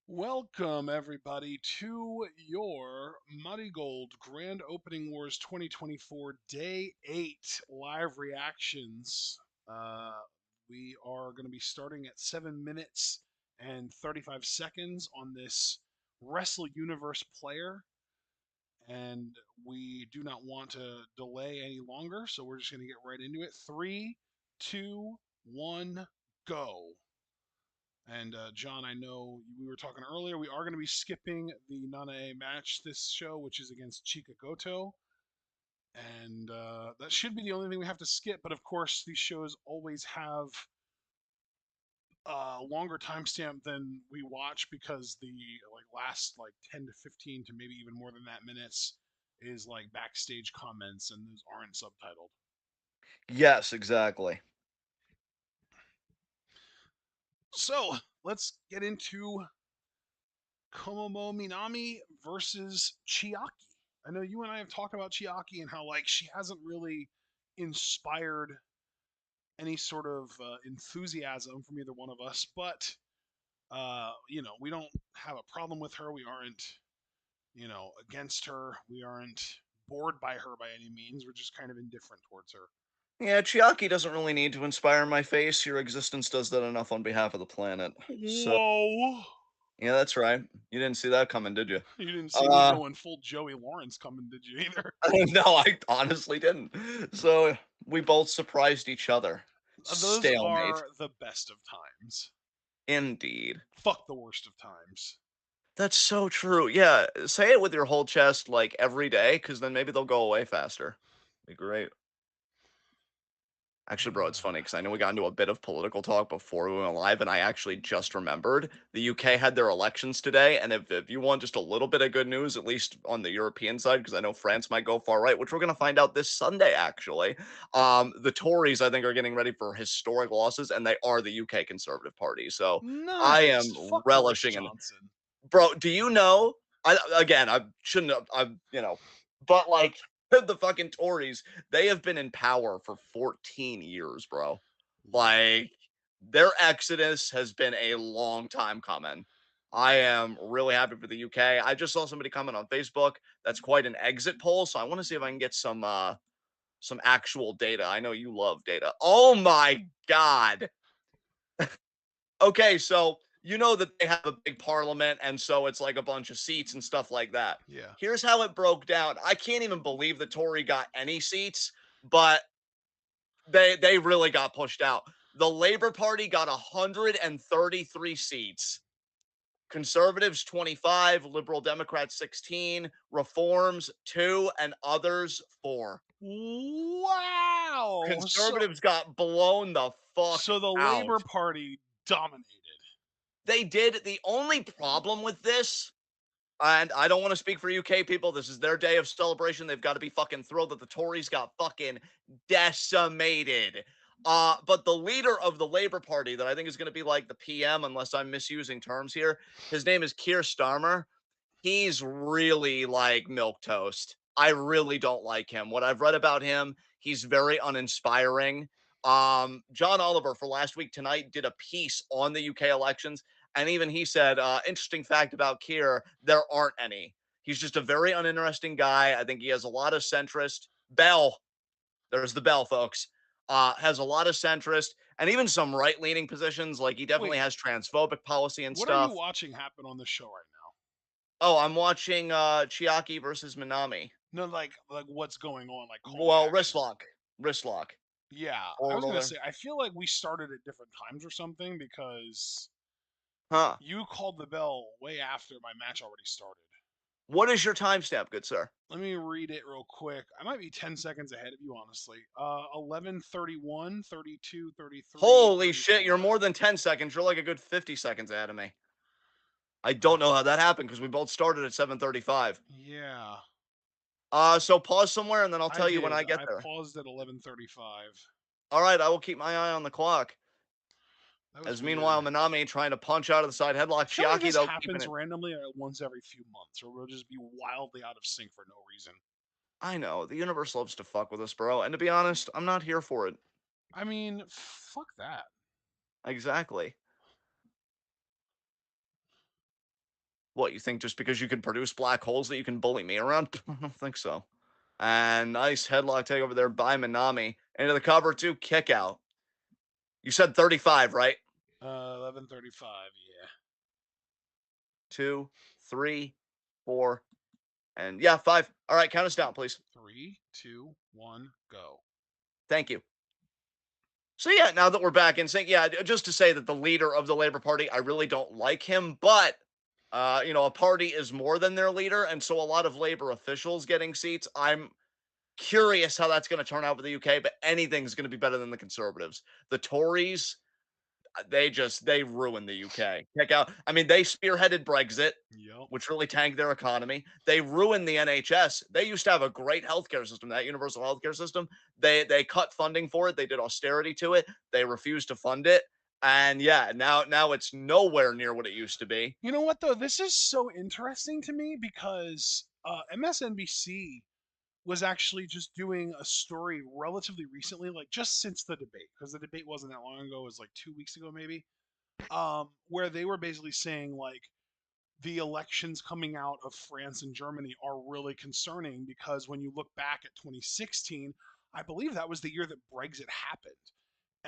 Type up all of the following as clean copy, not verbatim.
Welcome, everybody, to your MARIGOLD Grand Opening Wars 2024 Day 8 live reactions. Uh, we are going to be starting at 7 minutes and 35 seconds on this Wrestle Universe player, and we do not want to delay any longer, so we're just going to get right into it. Three, two, one, go. And John, I know we were talking earlier. We are going to be skipping the Nanae match this show, which is against Chika Goto, and that should be the only thing we have to skip. But of course, these shows always have a longer timestamp than we watch because the last 10 to 15 to maybe even more than that minutes is like backstage comments, and those aren't subtitled. Yes, exactly. So let's get into Komomo Minami versus Chiaki. I know you and I have talked about Chiaki and how she hasn't really inspired any sort of enthusiasm from either one of us, but we don't have a problem with her. We aren't, against her. We aren't bored by her by any means. We're just kind of indifferent towards her. Yeah, Chiaki doesn't really need to inspire my face. Your existence does that enough on behalf of the planet. So, Whoa! yeah, that's right. You didn't see that coming, did you? You didn't see me Uh, going full Joey Lawrence coming, did you either? no, I honestly didn't. So, we both surprised each other. Those Stalemate. are the best of times. Indeed. Fuck the worst of times. That's so true. Yeah, say it with your whole chest, like, every day, because then maybe they'll go away faster. Be great. Actually, bro, it's funny because I know we got into a bit of political talk before we went live, and I actually just remembered the UK had their elections today. And if you want just a little bit of good news, at least on the European side, because I know France might go far right, which we're going to find out this Sunday, actually. The Tories, I think, are getting ready for historic losses, and they are the UK Conservative Party. So I Nice. am Fuck Boris relishing in. Johnson. Bro, do you know? I shouldn't have. But like the fucking Tories, they have been in power for 14 years, bro. Yeah. Like their exodus has been a long time coming. I am really happy for the UK. I just saw somebody comment on Facebook. That's quite an exit poll, so I want to see if I can get some actual data. I know you love data. Oh my god. Okay, so you know that they have a big parliament, and so it's like a bunch of seats and stuff like that. Yeah. Here's how it broke down. I can't even believe the Tory got any seats, but they really got pushed out. The Labor Party got 133 seats. Conservatives 25, Liberal Democrats 16, Reforms 2, and others 4. Wow. Conservatives got blown the fuck So the Labor out. Party dominated. They did. The only problem with this, and I don't want to speak for UK people. This is their day of celebration. They've got to be fucking thrilled that the Tories got fucking decimated. But the leader of the Labour Party, that I think is going to be like the PM, unless I'm misusing terms here, his name is Keir Starmer. He's really like milk toast. I really don't like him. What I've read about him, he's very uninspiring. John Oliver for last week tonight did a piece on the UK elections, and even he said, interesting fact about Keir, there aren't any. He's just a very uninteresting guy. I think he has a lot of centrist. Bell, there's the bell, folks. Has a lot of centrist and even some right leaning positions. Like he definitely Wait, has transphobic policy and what are you stuff. watching happen on the show right now? Oh, I'm watching Chiaki versus Minami. No, like what's going on, like call to Well, wrist action. lock. Wrist lock. Yeah, I Forward was gonna over. say I feel like we started at different times or something because Huh. you called the bell way after my match already started. What is your timestamp, good sir? Let me read it real quick. I might be 10 seconds ahead of you, honestly. 11:31, 32, 33, Holy shit, you're 34. more than 10 seconds. You're like a good 50 seconds ahead of me. I Uh, don't know how that happened because we both started at 7:35. yeah, So pause somewhere and then I'll I tell you when did. I get I there. paused at 11:35. All right, I will keep my eye on the clock. That was As weird. meanwhile, Minami trying to punch out of the side headlock. I feel like Chiaki, this though, keeping happens it. randomly once every few months, or we'll just be wildly out of sync for no reason. I know, the universe loves to fuck with us, bro. And to be honest, I'm not here for it. I mean, fuck that. Exactly. What, you think just because you can produce black holes that you can bully me around? I don't think so. And nice headlock take over there by Minami. Into the cover two, kick out. You said 35, right? 11:35. Yeah. Two, three, four, and yeah, five. All right, count us down, please. Three, two, one, go. Thank you. So yeah, now that we're back in sync, yeah, just to say that the leader of the Labor Party, I really don't like him, but a party is more than their leader, and so a lot of labor officials getting seats. I'm curious how that's going to turn out for the UK, but anything's going to be better than the Conservatives. The Tories, they ruined the UK. Check out, I mean, they spearheaded Brexit, Yep. which really tanked their economy. They ruined the NHS. They used to have a great healthcare system, that universal healthcare system. They cut funding for it. They did austerity to it. They refused to fund it. And yeah, now it's nowhere near what it used to be. You know what though? This is so interesting to me because MSNBC was actually just doing a story relatively recently, like just since the debate, because the debate wasn't that long ago, it was like 2 weeks ago maybe. Where they were basically saying like the elections coming out of France and Germany are really concerning because when you look back at 2016, I believe that was the year that Brexit happened.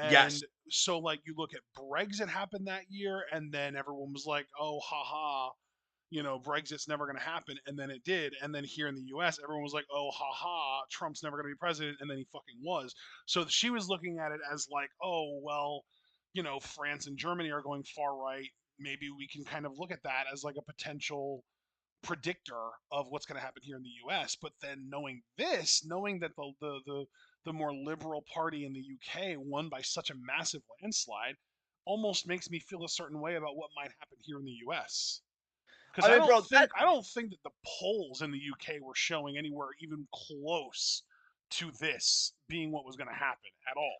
Yes. And so like you look at Brexit happened that year and then everyone was like, "Oh, haha, Brexit's never going to happen." And then it did. And then here in the US, everyone was like, "Oh, haha, Trump's never going to be president." And then he fucking was. So she was looking at it as like, "Oh, well, France and Germany are going far right. Maybe we can kind of look at that as like a potential predictor of what's going to happen here in the US." But then knowing that the more liberal party in the UK won by such a massive landslide almost makes me feel a certain way about what might happen here in the US. Because I mean, bro, that I don't think that the polls in the UK were showing anywhere even close to this being what was going to happen at all.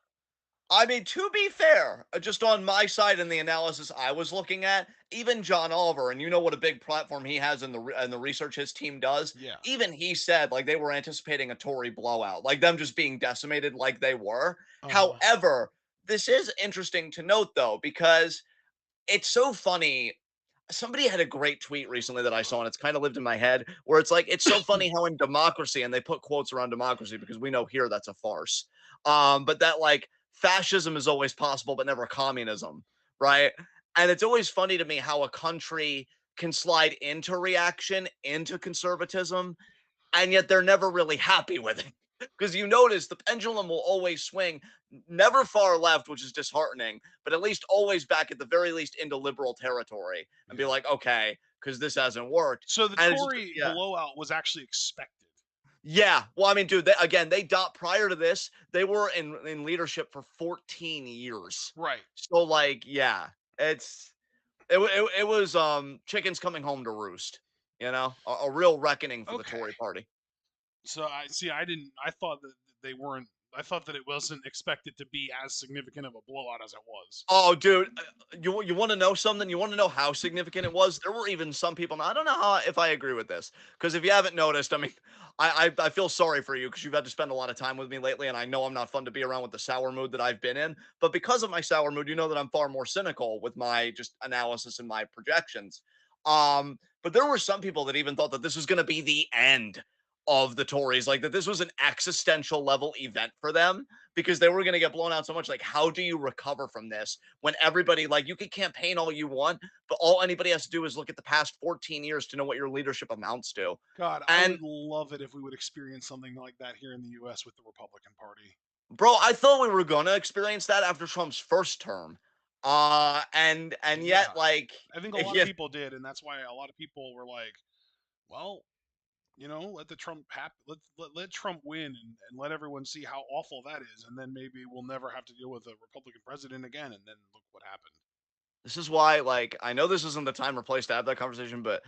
I mean, to be fair, just on my side and the analysis I was looking at, even John Oliver, and you know what a big platform he has in the research his team does. Yeah. Even he said like they were anticipating a Tory blowout, like them just being decimated, like they were. Uh huh. However, this is interesting to note though because it's so funny. Somebody had a great tweet recently that I saw, and it's kind of lived in my head, where it's like, it's so funny how in democracy, and they put quotes around democracy because we know here that's a farce. But that like fascism is always possible, but never communism, right? And it's always funny to me how a country can slide into reaction, into conservatism, and yet they're never really happy with it. Because you notice the pendulum will always swing, never far left, which is disheartening, but at least always back at the very least into liberal territory and be Yeah. like, okay, because this hasn't worked. So the And it's just, Tory yeah. blowout was actually expected. Yeah. Well, I mean, dude, again, they dot prior to this, they were in leadership for 14 years. Right. So, like, yeah, it was chickens coming home to roost, a real reckoning for the Okay. Tory party. So I see. I didn't. I thought that they weren't. I thought that it wasn't expected to be as significant of a blowout as it was. Oh, dude, you want to know something? You want to know how significant it was? There were even some people. Now, I don't know if I agree with this because if you haven't noticed, I mean, I feel sorry for you because you've had to spend a lot of time with me lately, and I know I'm not fun to be around with the sour mood that I've been in. But because of my sour mood, you know that I'm far more cynical with my just analysis and my projections. But there were some people that even thought that this was going to be the end of the Tories, like that this was an existential level event for them because they were going to get blown out so much. Like, how do you recover from this when everybody, like, you can campaign all you want, but all anybody has to do is look at the past 14 years to know what your leadership amounts to. God, I And, would love it if we would experience something like that here in the U.S. with the Republican Party. bro, I thought we were going to experience that after Trump's first term. And Yeah, yet, like, I think a lot of yeah, people did, and that's why a lot of people were like, "Well, let the Trump let Trump win and let everyone see how awful that is, and then maybe we'll never have to deal with a Republican president again." And then look what happened. this is why, like, I know this isn't the time or place to have that conversation, but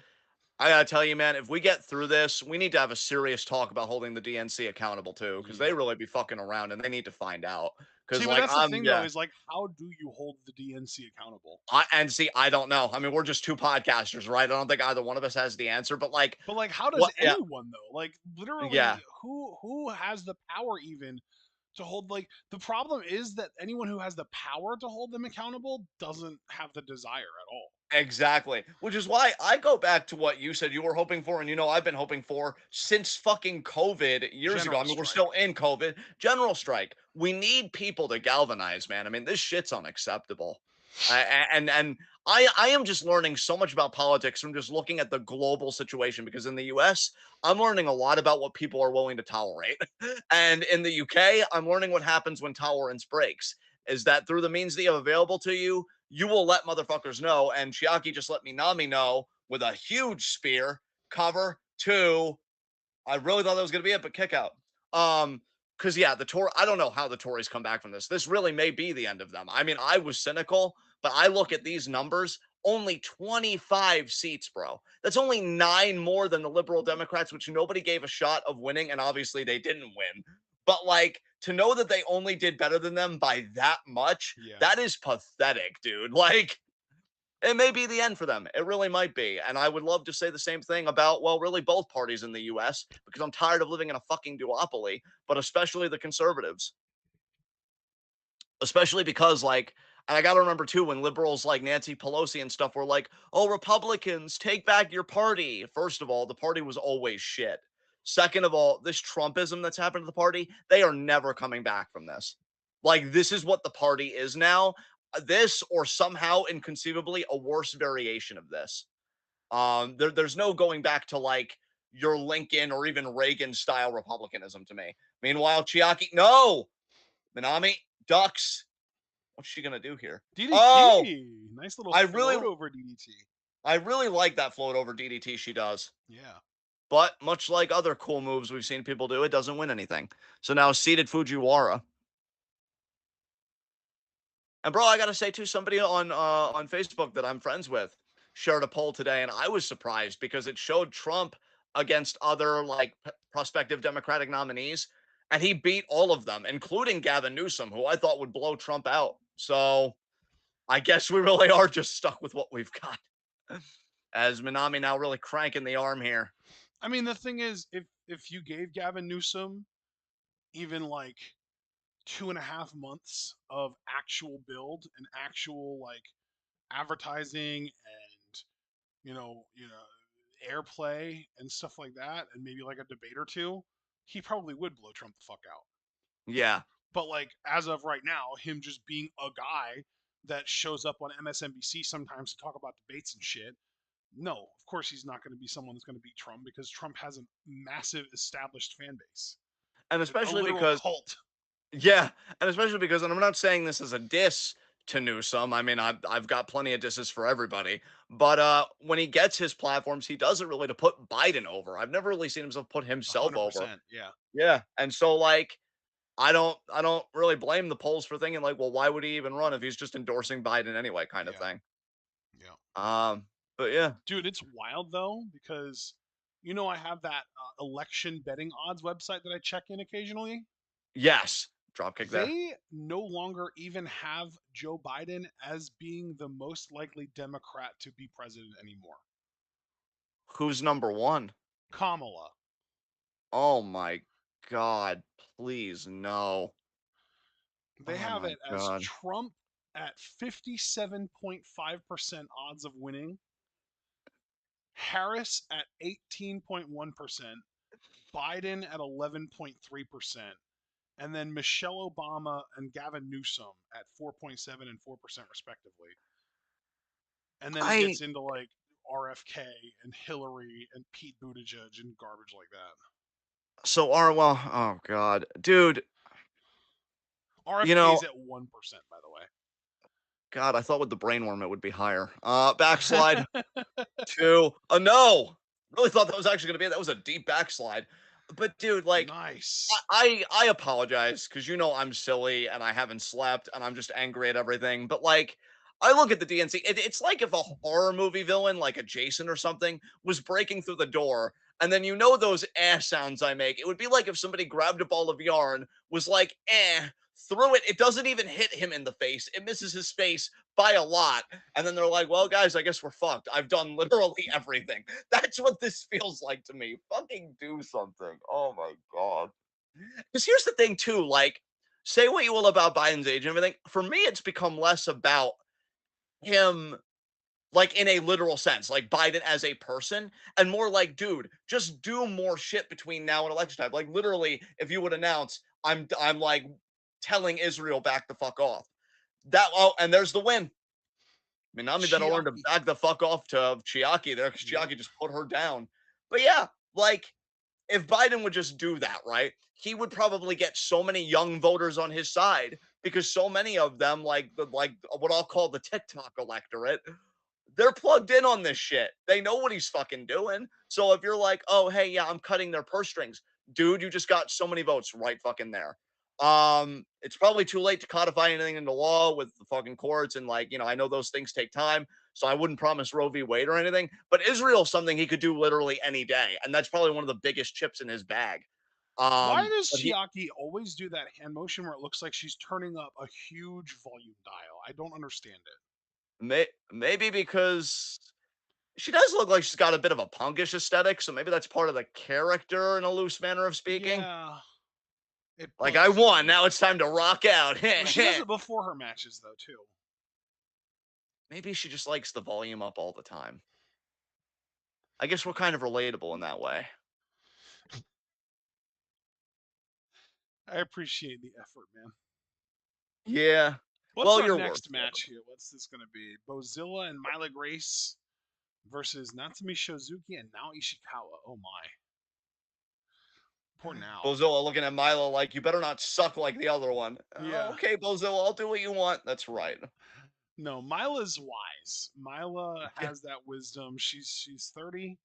I gotta tell you, man, if we get through this, we need to have a serious talk about holding the DNC accountable too, because they Yeah. really be fucking around and they need to find out. See, Because but like that's the thing though, yeah, is like, how do you hold the DNC accountable? and see, I don't know. I mean, we're just two podcasters, right? I don't think either one of us has the answer, but like, But like, how does what? Yeah, anyone though? Like, yeah. literally, who has the power even to hold? Like, the problem is that anyone who has the power to hold them accountable doesn't have the desire at all. Exactly. Which is why I go back to what you said you were hoping for, and I've been hoping for since fucking COVID years ago. General I mean, we're strike. still in COVID. General strike. We need people to galvanize, man. I mean, this shit's unacceptable. And I am just learning so much about politics from just looking at the global situation because in the US, I'm learning a lot about what people are willing to tolerate. And in the UK, I'm learning what happens when tolerance breaks. Is that through the means that you have available to you, you will let motherfuckers know. And Chiaki just let Minami know with a huge spear. Cover two. I really thought that was going to be it, but kick out. Because yeah, I don't know how the Tories come back from this. This really may be the end of them. I mean, I was cynical, but I look at these numbers. Only 25 seats, bro. That's only 9 more than the Liberal Democrats, which nobody gave a shot of winning, and obviously they didn't win. But like to know that they only did better than them by that much, Yeah. that is pathetic, dude. Like it may be the end for them. It really might be. And I would love to say the same thing about, well, really both parties in the US because I'm tired of living in a fucking duopoly, but especially the conservatives. Especially because, like, and I got to remember too, when liberals like Nancy Pelosi and stuff were like, oh, Republicans, take back your party. First of all, the party was always shit. Second of all, this Trumpism that's happened to the party, they are never coming back from this. Like, this is what the party is now. This, or somehow inconceivably, a worse variation of this. There's no going back to like your Lincoln or even Reagan style republicanism to me. Meanwhile, Chiaki, no, Minami, ducks. What's she gonna do here? Oh, DDT. Nice little I float really, over DDT. I really like that float over DDT she does. Yeah. But much like other cool moves we've seen people do, it doesn't win anything. So now seated Fujiwara. And bro, I gotta say too, somebody on Facebook that I'm friends with shared a poll today, and I was surprised because it showed Trump against other like prospective Democratic nominees, and he beat all of them, including Gavin Newsom, who I thought would blow Trump out. So I guess we really are just stuck with what we've got. As Minami now really cranking the arm here. I mean, the thing is, if you gave Gavin Newsom even like 2.5 months of actual build and actual like advertising and airplay and stuff like that, and maybe like a debate or two, he probably would blow Trump the fuck out. Yeah. But like as of right now, him just being a guy that shows up on MSNBC sometimes to talk about debates and shit. No, of course he's not going to be someone that's going to beat Trump because Trump has a massive established fan base, And a especially literal because cult. yeah, and especially because and I'm not saying this as a diss to Newsom. I mean, I've got plenty of disses for everybody. But when he gets his platforms, he does it really to put Biden over. I've never really seen himself put A himself hundred over. percent. Yeah. Yeah. And so like I don't really blame the polls for thinking like, well, why would he even run if he's just endorsing Biden anyway, kind of Yeah. thing. Yeah. But yeah. Dude, it's wild though because I have that election betting odds website that I check in occasionally. Yes. Dropkick there. They no longer even have Joe Biden as being the most likely Democrat to be president anymore. Who's number one? Kamala. Oh my god. Please no. They Oh have my it as god. Trump at 57.5% odds of winning, Harris at 18.1%, Biden at 11.3%, and then Michelle Obama and Gavin Newsom at 4.7 and 4% respectively. And then it I gets into like RFK and Hillary and Pete Buttigieg and garbage like that. so are well, oh god. Dude, you RFK's know, at 1%, by god, I thought with the brainworm it would be higher. Backslide the to a no. Really thought that was actually gonna be it. That was a deep backslide. But dude, way. like Nice. I apologize because I'm silly and I haven't slept and I'm just angry at everything. But like, I look at the DNC. It's like if a horror movie villain, like a Jason or something, was breaking through the door, and then those ass sounds I make. It would be like if somebody grabbed a ball of yarn, was like, threw it. It doesn't even hit him in the face. It misses his face by a lot. And then they're like, well, guys, I guess we're fucked. I've done literally everything. That's what this feels like to me. Fucking do something. Oh my God. Because here's the thing, too. Like, say what you will about Biden's age and everything. For me, it's become less about him like in a literal sense, like Biden as a person, and more like, dude, just do more shit between now and election time. Like literally, if you would announce, I'm like telling Israel back the fuck off. That oh, and there's the win. I mean, not only that, I learned to Chiaki. back the fuck off to Chiaki there because Yep. Chiaki just put her down. But yeah, like if Biden would just do that, right, he would probably get so many young voters on his side because so many of them, like what I'll call the TikTok electorate, they're plugged in on this shit. They know what he's fucking doing. So if you're like, oh hey, yeah, I'm cutting their purse strings, dude, you just got so many votes right fucking there. It's probably too late to codify anything into law with the fucking courts, and like, I know those things take time. So I wouldn't promise Roe v. Wade or anything, but Israel's something he could do literally any day, and that's probably one of the biggest chips in his bag. Why does But he Chiaki always do that hand motion where it looks like she's turning up a huge volume dial? I don't understand it. maybe because she does look like she's got a bit of a punkish aesthetic, so maybe that's part of the character in a loose manner of speaking. Yeah, it Like, I bugs won, me. now it's time to rock out. Well, she does it before her matches though too. Maybe she just likes the volume up all the time. I guess we're kind of relatable in that way. I appreciate the effort, man. Yeah. What's Well, our you're worth next it. match here? What's this going to be? Bozilla and Myla Grace versus Natsumi Shozuki and Nao Ishikawa. Oh my. Poor Nao. Bozilla looking at Milo like, you better not suck like the other one. Yeah. Okay, Bozilla, I'll do what you want. That's right. No, Myla's wise. Myla Yeah. has that wisdom. She's 30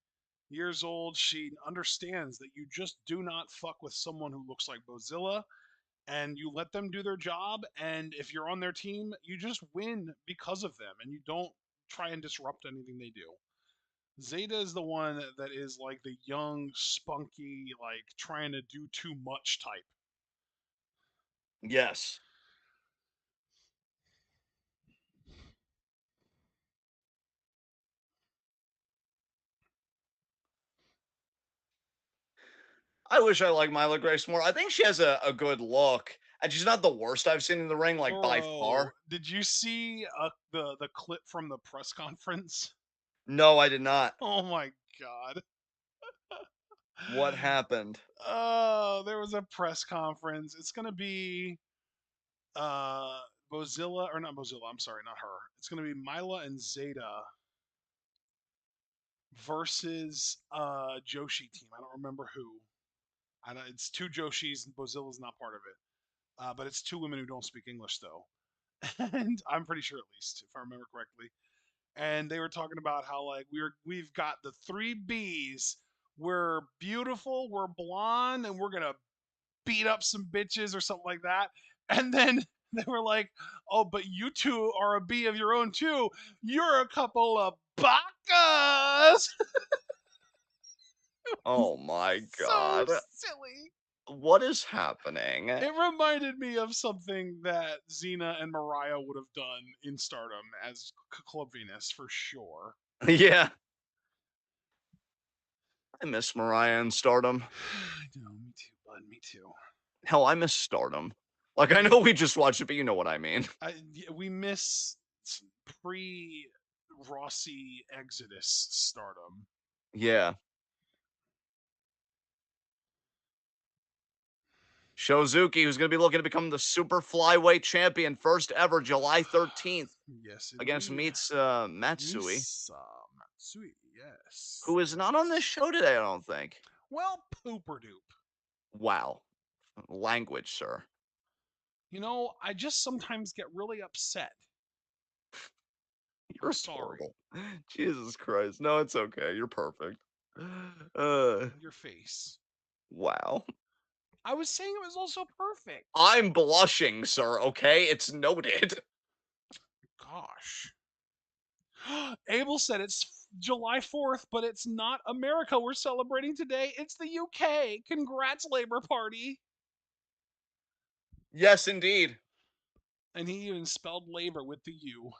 years old. She understands that you just do not fuck with someone who looks like Bozilla and you let them do their job, and if you're on their team, you just win because of them and you don't try and disrupt anything they do. Zeta is the one that is like the young, spunky, like trying to do too much type. Yes. I wish I liked Mila Grace more. I think she has a good look, and she's not the worst I've seen in the ring, like by Bro, far. did you see the clip from the press conference? No, I did not. Oh my god. What happened? Oh, there was a press conference. It's gonna be uh Bozilla or not Bozilla, I'm sorry, not her. It's gonna be Mila and Zeta versus Joshi team. I don't remember who. I know it's two Joshis and Bozilla's not part of it. But it's two women who don't speak English though. And I'm pretty sure at least, if I remember correctly. And they were talking about how like we've got the three B's. We're beautiful, we're blonde, and we're gonna beat up some bitches or something like that. And then they were like, "Oh, but you two are a B of your own too. You're a couple of bacas." Oh my So god. silly. What is happening? It reminded me of something that Xena and Mariah would have done in Stardom as Club Venus for sure. Yeah. I miss Mariah and Stardom. I know, me too, bud. Me too. Hell, I miss Stardom. Like, I know we just watched it, but you know what I mean. Yeah, we miss pre Rossi Exodus Stardom. Yeah. Shozuki, who's going to be looking to become the super flyweight champion, first ever, July 13th, Yes, against indeed. meets Matsui, Misa Matsui. Yes, who is yes, not on this yes. show today, I don't think. Well, pooper doop. Wow. Language, sir. You know, I just sometimes get really upset. I'm You're sorry. adorable. Jesus Christ. No, it's okay. You're perfect. Uh, Your face. wow. I was saying it was also perfect. I'm blushing, sir, okay? It's noted. Gosh. Abel said it's July 4th, but it's not America we're celebrating today. It's the UK. Congrats, Labor Party. Yes, indeed. And he even spelled labor with the U.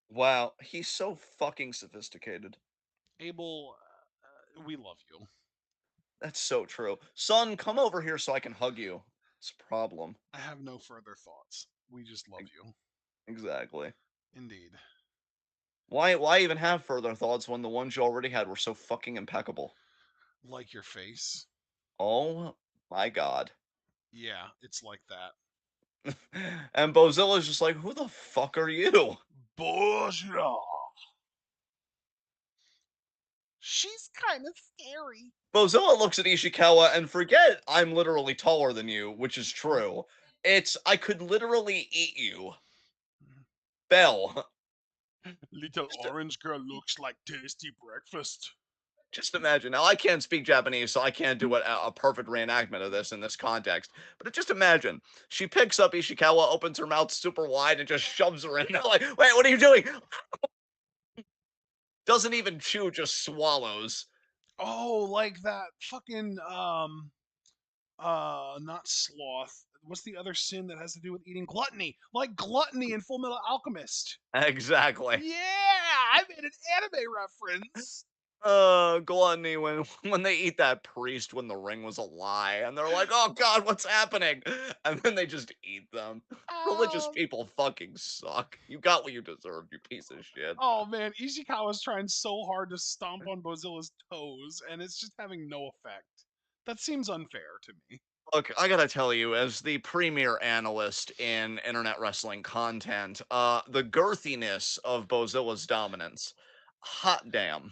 Wow. He's so fucking sophisticated. Abel, we love you. That's so true. Son, come over here so I can hug you. It's a problem. I have no further thoughts. We just love E- you. Exactly. Indeed. Why even have further thoughts when the ones you already had were so fucking impeccable? Like your face. Oh my god. Yeah, it's like that. And Bozilla's just like, "Who the fuck are you?" Bonjour. She's kind of scary. Bozilla looks at Ishikawa and forget I'm literally taller than you, which is Huh? true. It's I could literally eat you. Bell. Little Just orange girl looks like tasty breakfast. just imagine. Now I can't speak Japanese, so I can't do a perfect reenactment of this in this context. But just imagine she picks up Ishikawa, opens her mouth super wide, and just shoves her in. They're like, "Wait, what are you doing?" Doesn't even chew, just swallows. Oh, like that fucking not sloth. What's the other sin that has to do with eating? Gluttony. Like gluttony in Full Metal Alchemist. Exactly. Yeah, I made an anime reference. Gluttony when when they eat that priest when the ring was a lie, and they're like, "Oh God, what's happening?" And then they just eat them. Religious Um people fucking suck. You got what you deserved, you piece of shit. oh man, Ishikawa's trying so hard to stomp on Bozilla's toes and it's just having no effect. That seems unfair to me. Look, I gotta tell you, as the premier analyst in internet wrestling content, the girthiness of Bozilla's dominance, hot damn.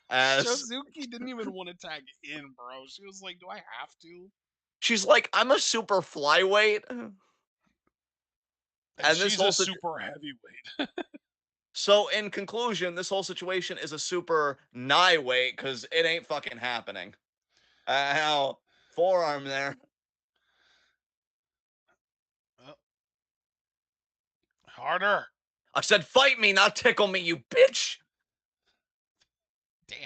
As Shozuki didn't even want to tag in, bro. She was like, "Do I have to?" she's like, "I'm a super flyweight," And and this she's a whole super heavyweight. so in conclusion, this whole situation is a super nigh weight because it ain't fucking happening. How forearm there? Oh, harder. I said, fight me, not tickle me, you bitch. Damn.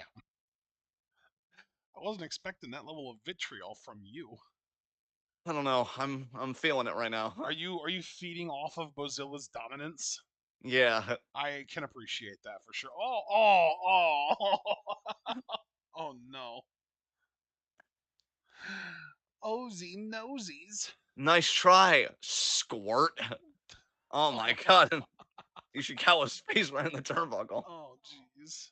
I wasn't expecting that level of vitriol from you. I don't know. I'm feeling it right Are now. you feeding off of Bozilla's dominance? Yeah. I can appreciate that for sure. Oh. Oh no. Ozy nosies. Nice try, squirt. Oh my god. Ishikawa's face right in the turnbuckle. Oh jeez.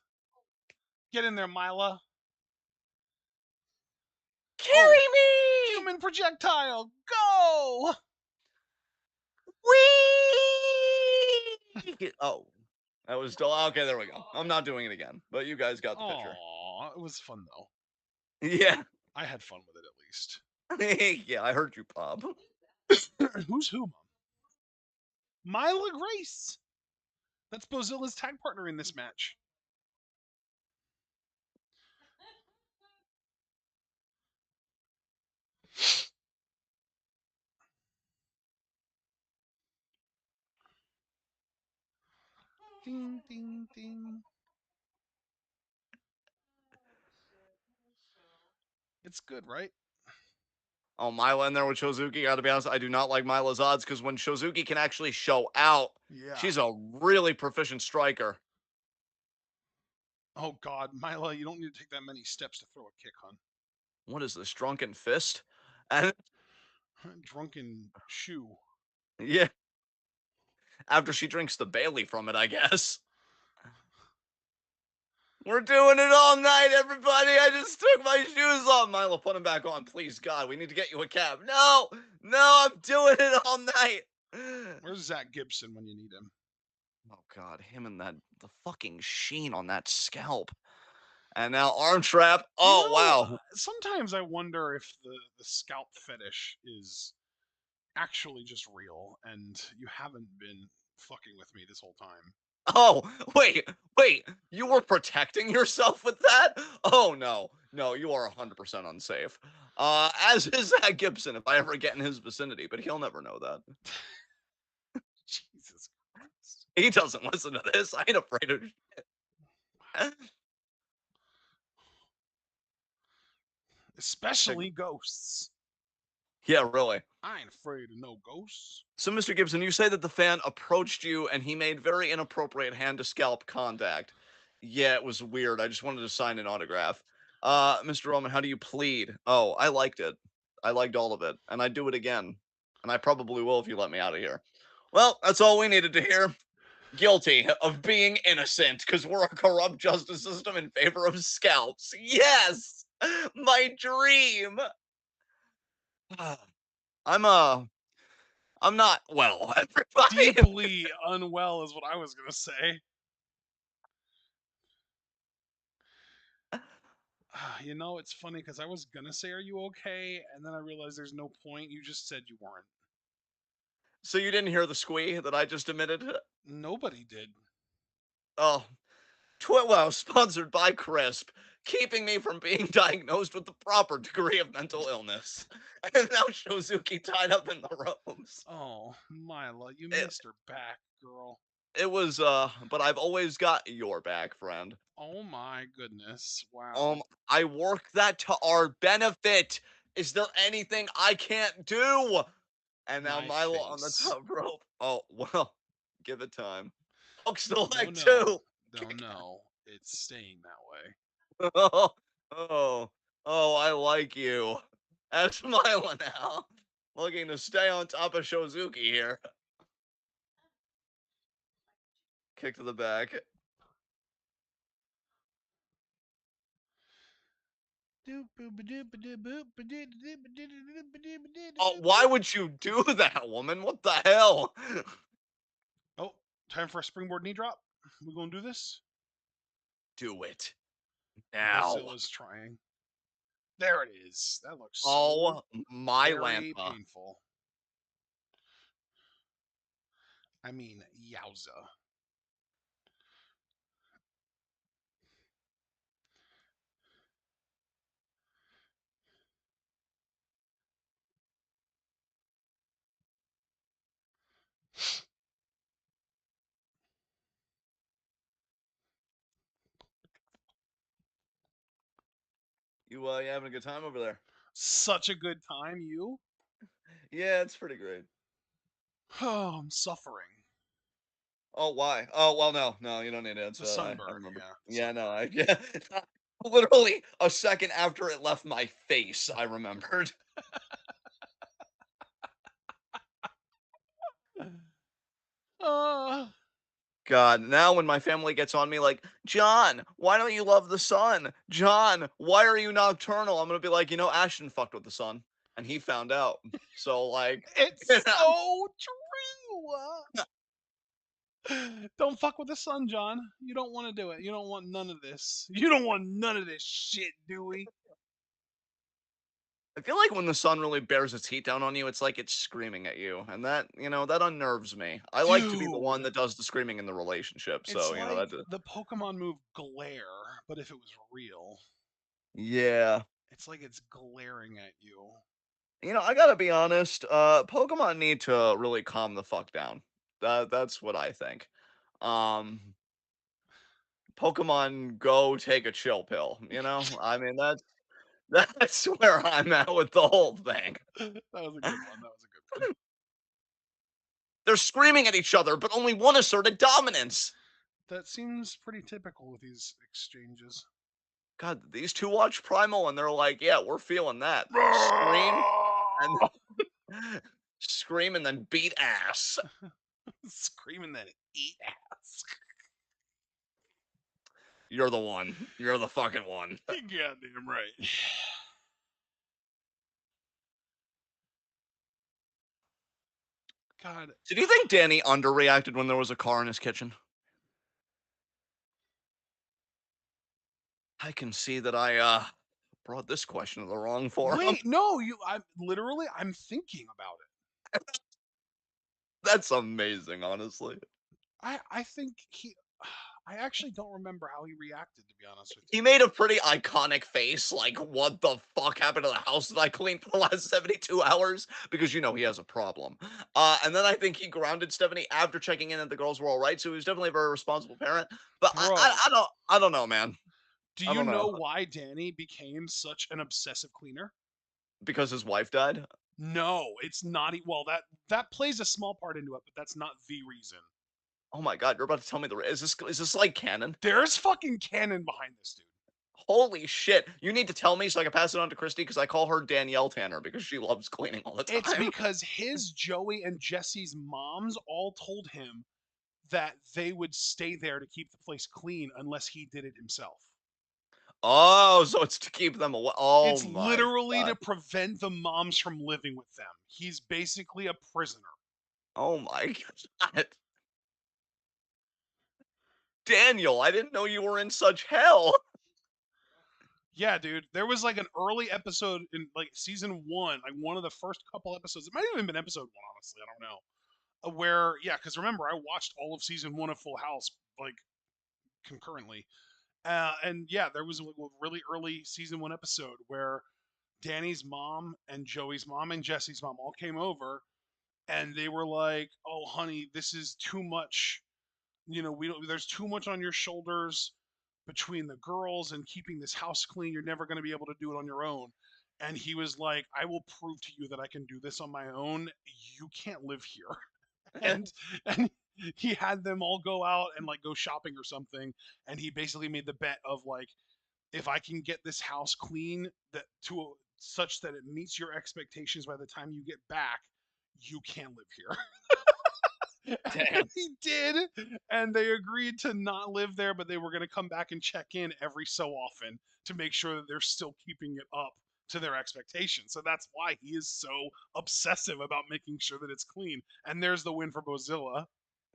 Get in there, Mila. Oh, Carry me! human projectile, go! Whee! Oh, that was still okay. There we go. I'm not doing it again, but you guys got the picture. Oh, it was fun though. Yeah, I had fun with it at least. yeah. I heard you, Bob. Who's who, Mom? Mila Grace. That's Bozilla's tag partner in this match. Ding, ding, ding. It's good, right? Oh, Mila in there with Shozuki. Got to be honest, I do not like Mila's odds because when Shozuki can actually show out, Yeah. she's a really proficient striker. Oh God, Mila, you don't need to take that many steps to throw a kick, hon. What is this drunken fist? And Drunken shoe. yeah, after she drinks the Bailey from it, I guess. We're doing it all night, everybody. I just took my shoes off. Milo, put them back on, please. God, we need to get you a cab. No, no, I'm doing it all night. Where's Zach Gibson when you need him? Oh God, him and that the fucking sheen on that scalp. And now arm trap. You Oh know, wow. sometimes I wonder if the scalp fetish is actually just real and you haven't been fucking with me this whole time. Oh wait. You were protecting yourself with that? Oh no, no, you are 100% unsafe. As is Zach Gibson if I ever get in his vicinity, but he'll never know that. Jesus Christ. He doesn't listen to this. I ain't afraid of shit. Especially ghosts. Yeah, really. I ain't afraid of no ghosts. So, Mr. Gibson, you say that the fan approached you and he made very inappropriate hand to scalp contact. Yeah, it was weird. I just wanted to sign an autograph. Mr. Roman, how do you plead? Oh, I liked it. I liked all of it. And I'd do it again. And I probably will if you let me out of here. Well, that's all we needed to hear. Guilty of being innocent because we're a corrupt justice system in favor of scalps. Yes, my dream. I'm I'm not well, everybody. Deeply unwell is what I was gonna say. You know, it's funny because I was gonna say, "Are you okay?" And then I realized there's no point. You just said you weren't. So you didn't hear the squee that I just emitted? Nobody did. Oh, well, sponsored by Crisp, keeping me from being diagnosed with the proper degree of mental illness. And now Shozuki tied up in the ropes. Oh, Mila, you It, missed her back, girl. it was, but I've always got your back, friend. Oh my goodness. Wow. Um, I work that to our benefit. Is there anything I can't do? And now My Milo on the face. top rope. Oh, well, give it time. Hooks the No, leg no. too. No, no. It's staying that way. Oh, oh, oh, I like you. That's Milo now. Looking to stay on top of Shozuki here. Kick to the back. Oh, why would you do that, woman? What the hell? Oh, time for a springboard knee drop. We gonna do this? Do it now. Bazilla's trying. There it is. That looks so Oh, my very Lampa. painful. I mean, yowza. You having a good time over there? Such a good time, you. Yeah, it's pretty great. Oh, I'm suffering. Oh, why? Oh, well, no, you don't need to The answer that. I sunburn, remember. yeah, Yeah, no, sunburn. yeah. Literally a second after it left my face, I remembered. Uh, God, now when my family gets on me like, John, why don't you love the sun? John, why are you nocturnal? I'm gonna be like, Ashton fucked with the sun, and he found out. So like, you it's know, so true. Don't fuck with the sun, John. You don't want to do it. You don't want none of this. You don't want none of this shit, Dewey. I feel like when the sun really bears its heat down on you, it's like it's screaming at you, and that unnerves me. I like to be the one Dude, that does the screaming in the relationship, it's so like that. the Pokemon move Glare, but if it was real. Yeah. It's like it's glaring at you. I gotta be honest. Pokemon need to really calm the fuck down. That's what I think. Um, Pokemon Go take a chill pill. I mean that's where I'm at with the whole thing. That was a good one. That was a good one. They're screaming at each other, but only one asserted dominance. That seems pretty typical with these exchanges. God, these two watch Primal and they're like, yeah, we're feeling that. Scream and scream and then beat ass. Screaming that eat ass. You're the one. You're the fucking one. Goddamn right. God, Did you think Danny underreacted when there was a car in his kitchen? I can see that I brought this question to the wrong forum. wait, no, I'm thinking about it. That's amazing, honestly. I think I actually don't remember how he reacted, to be honest with He you. made a pretty iconic face, like, what the fuck happened to the house that I cleaned for the last 72 hours? Because he has a problem. And then I think he grounded Stephanie after checking in that the girls were all right. So he was definitely a very responsible parent. But Bro, I don't know, man. do I you don't know. know why Danny became such an obsessive cleaner? Because his wife died? No, it's not. Well, that plays a small part into it, but that's not the reason. Oh my god, you're about to tell me is this like canon? There's fucking canon behind this, dude. Holy shit. You need to tell me so I can pass it on to Christy because I call her Danielle Tanner because she loves cleaning all the It's time. because his Joey and Jesse's moms all told him that they would stay there to keep the place clean unless he did it himself. Oh, so it's to keep them away. Oh It's my literally god. to prevent the moms from living with them. He's basically a prisoner. Oh my god. Daniel, I didn't know you were in such hell. Yeah, dude. There was like an early episode in like season one, like one of the first couple episodes. It might have even been episode one, honestly. I don't know. Where, yeah, because remember, I watched all of season one of Full House like concurrently. And yeah, there was a really early season one episode where Danny's mom and Joey's mom and Jesse's mom all came over and they were like, "Oh, honey, this is too much. You know, we don't. There's too much on your shoulders between the girls and keeping this house clean. You're never going to be able to do it on your own." And he was like, "I will prove to you that I can do this on my own. You can't live here." And he had them all go out and like go shopping or something. And he basically made the bet of like, if I can get this house clean that such that it meets your expectations by the time you get back, you can live here. And Damn. he did. And they agreed to not live there, but they were going to come back and check in every so often to make sure that they're still keeping it up to their expectations. So that's why he is so obsessive about making sure that it's clean. And there's the win for Bozilla.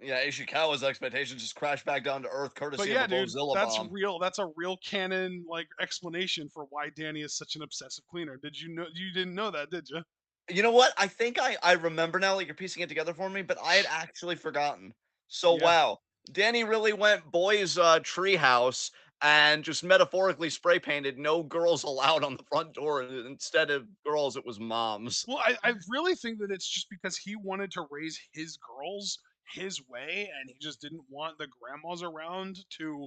Yeah, Ishikawa's expectations just crashed back down to earth But courtesy of yeah, a dude, Bozilla that's bomb. real. That's a real canon like explanation for why Danny is such an obsessive cleaner. Did you know? You didn't know that, did you? You know what? I think I remember now, like, you're piecing it together for me, but I had actually forgotten. So, Yeah. wow. Danny really went boys, treehouse and just metaphorically spray painted "No girls allowed" on the front door, and instead of girls, it was moms. Well, I really think that it's just because he wanted to raise his girls his way and he just didn't want the grandmas around to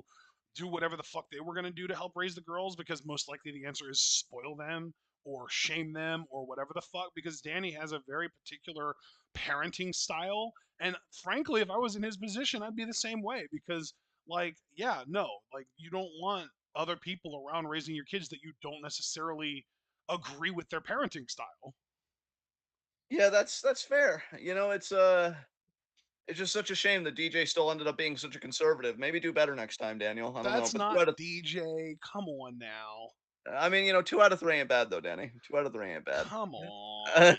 do whatever the fuck they were going to do to help raise the girls because most likely the answer is spoil them or shame them or whatever the fuck because Danny has a very particular parenting style and frankly if I was in his position I'd be the same way because like yeah, no, like you don't want other people around raising your kids that you don't necessarily agree with their parenting style. Yeah, that's fair. You know, it's just such a shame that DJ still ended up being such a conservative. Maybe do better next time, Daniel. I don't know, That's but not DJ. Come on now. 2 out of 3 ain't bad though, Danny. 2 out of 3 ain't bad. Come on.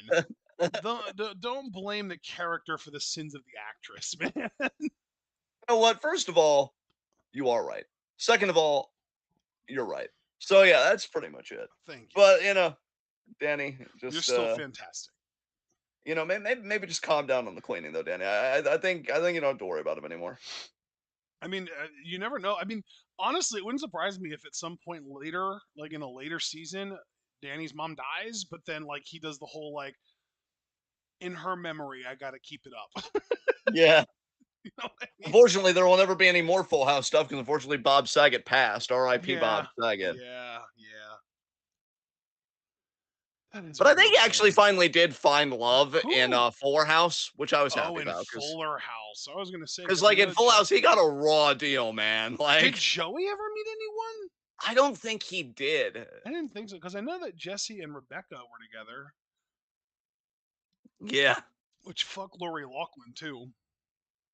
Don't blame the character for the sins of the actress, man. You know what? First of all, you are right. Second of all, you're right. So yeah, that's pretty much it. Thank you. But Danny, You're just still fantastic. maybe just calm down on the cleaning though, Danny. I think you don't have to worry about him anymore. I mean, you never know. I mean, honestly, it wouldn't surprise me if at some point later, like in a later season, Danny's mom dies, but then like he does the whole like in her memory, I got to keep it up. Yeah. You know what I mean? Unfortunately, there will never be any more Full House stuff because unfortunately Bob Saget passed. R.I.P. Bob Yeah. Saget. Yeah. Yeah. That is a But I real think he actually shame. finally did find love in Who? Fuller House, which I was Oh, happy in about Fuller House. I was gonna say because because I like in know Full House he got Jesse. a raw deal, man. Did Like Joey ever meet anyone? I don't think he did. I didn't think so because I know that Jesse and Rebecca were together, Yeah. which fuck Lori Loughlin too.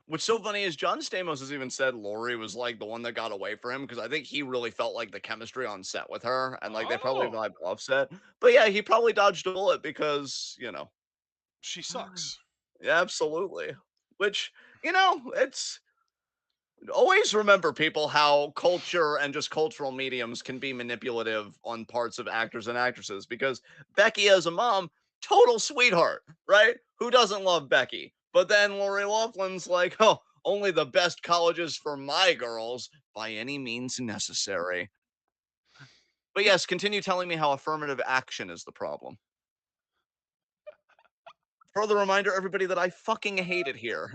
What's so funny is John Stamos has even said Lori was like the one that got away for him because I think he really felt like the chemistry on set with her and like they probably Oh, vibe off set. But yeah, he probably dodged a bullet because, she sucks. yeah, absolutely. Which, it's always remember people how culture and just cultural mediums can be manipulative on parts of actors and actresses because Becky as a mom, total sweetheart, right? Who doesn't love Becky? But then Lori Loughlin's like, oh, only the best colleges for my girls by any means necessary. But yes, continue telling me how affirmative action is the problem. Further reminder, everybody, that I fucking hate it here.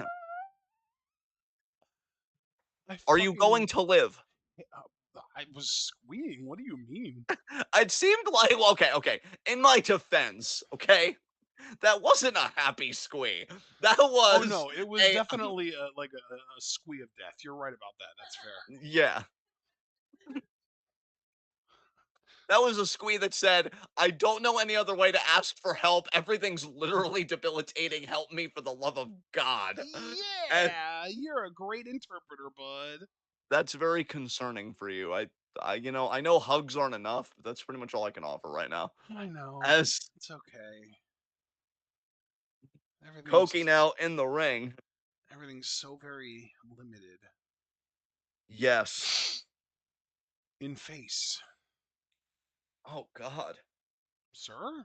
I Are you going fucking. to live? I was squeeing. What do you mean? It seemed like, well, okay. In my defense, okay, that wasn't a happy squee. That Oh was no, it was a definitely like a squee of death. You're right about that. That's fair. yeah. That was a squee that said, "I don't know any other way to ask for help. Everything's literally debilitating. Help me for the love of God." And Yeah, you're a great interpreter, bud. that's very concerning for you. I know hugs aren't enough, but that's pretty much all I can offer right now. I know. As It's okay. Koki Everything's now in the ring. everything's so very limited. Yes. In face, Oh God. sir?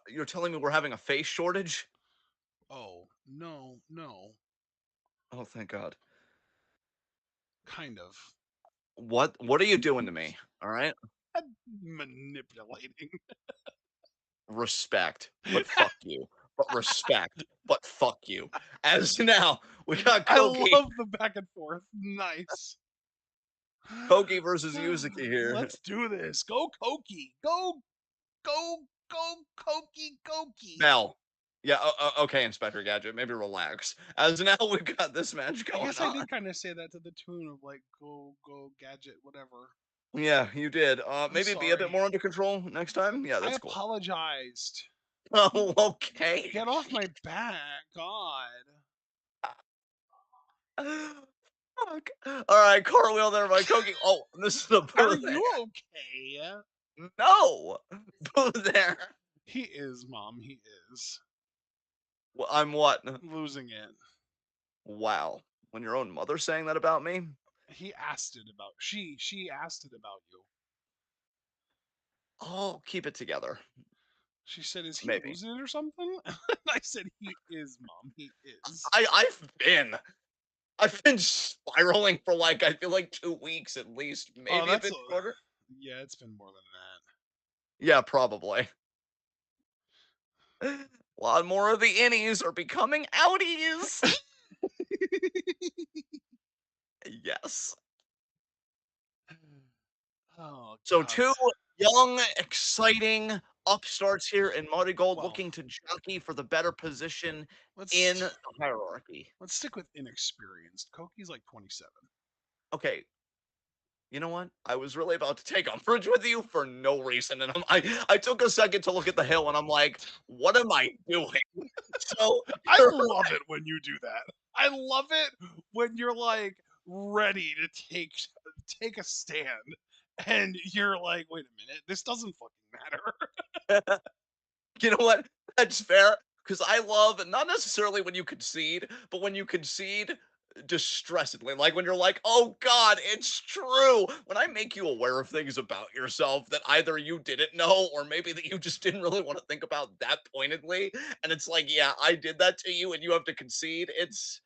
You're telling me we're having a face shortage? Oh, no, no. Oh, thank God. Kind of. What are you doing to me? All right? Manipulating. Respect, but fuck you. But respect, but fuck you. As now we got I Koki, love the back and forth. Nice. Koki versus Yuzuki here. Let's do this. Go Koki. Go Koki Koki. Now, yeah, okay, Inspector Gadget, maybe relax. As now we've got this match I going guess I on. did kind of say that to the tune of like go gadget whatever. Yeah, you did. I'm Maybe be a bit sorry. more under control next time. Yeah, I that's cool. apologized. Oh, okay. Get off my back. God. Fuck. All right, cartwheel there by Koki. Oh, this is a Are boo there. you okay? No, boo there. He is, Mom. He is. Well, I'm what? Losing it. Wow. When your own mother's saying that about me? He asked it about she asked it about you. Oh, keep it together. She said, "Is he Maybe. losing it or something?" I said, "He is, Mom. He is." I've been spiraling for like I feel like 2 weeks at least, Oh, maybe a that's bit shorter. yeah. It's been more than Yeah, probably. A lot more of the innies are becoming outies. that. Yes. Oh So God. two young, exciting upstarts here in Marigold Well, looking to jockey for the better position in let's the hierarchy. let's stick with inexperienced. Koki's like 27. Okay, you know what? I was really about to take umbrage with you for no reason, and I took a second to look at the hill, and I'm like, "What am I doing?" So I you're love it when you do that. I love it when you're like ready to take a stand and you're like, "Wait a minute. This doesn't fucking matter." right. You know what? That's fair because I love not necessarily when you concede, but when you concede distressedly. Like when you're like, "Oh God, it's true." When I make you aware of things about yourself that either you didn't know or maybe that you just didn't really want to think about that pointedly, and it's like, "Yeah, I did that to you," and you have to concede. It's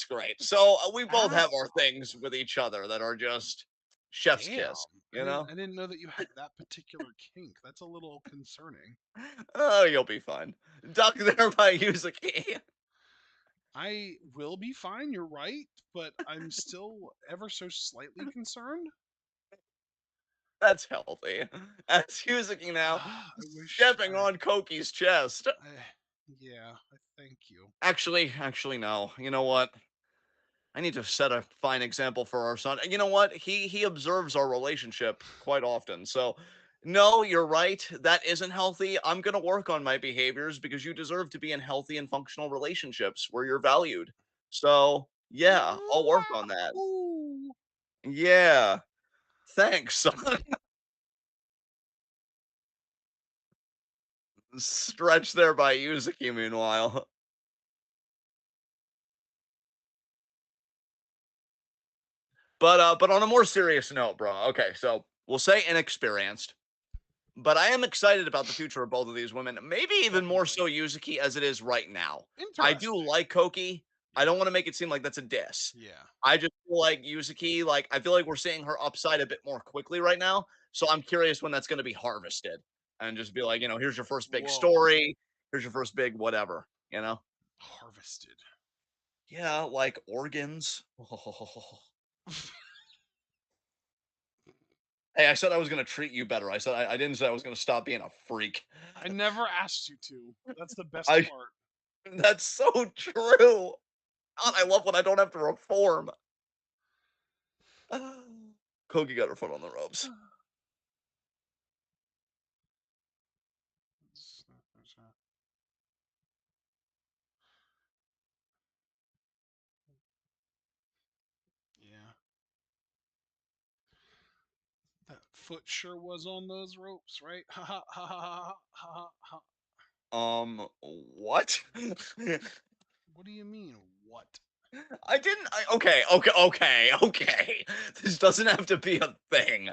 great. So we both have our Ow. things with each other that are just chef's Damn. kiss. You know? I didn't know that you had that particular kink. That's a little concerning. Oh, you'll be fine. Duck there by Yuzuki. I will be fine, you're right, but I'm still ever so slightly concerned. That's healthy. As Yuzuki now I wish stepping on Koki's chest. I yeah, I thank you. Actually, no. You know what? I need to set a fine example for our son. You know what? He observes our relationship quite often. So, no, you're right. That isn't healthy. I'm gonna work on my behaviors because you deserve to be in healthy and functional relationships where you're valued. So, yeah, I'll work on that. Wow. Yeah. Thanks, son. Stretch there by Yuzuki, meanwhile. But on a more serious note, bro. Okay, so we'll say inexperienced, but I am excited about the future of both of these women. Maybe even more Definitely. so Yuzuki as it is right now. I do Interesting. like Koki. I Yeah. don't want to make it seem like that's a diss. Yeah. I just feel like Yuzuki, like I feel like we're seeing her upside a bit more quickly right now. So I'm curious when that's going to be harvested and just be like, here's your first big Whoa. story. Here's your first big whatever. You know? Harvested. Yeah, like organs. Hey, I said I was gonna treat you better. I didn't say I was gonna stop being a freak. I never asked you to. That's the best I part. That's so true. God, I love when I don't have to reform. Koki got her foot on the ropes. Yeah, that foot sure was on those ropes, right? Ha ha ha ha ha ha ha. What? What do you mean, what? I didn't. Okay. This doesn't have to be a thing.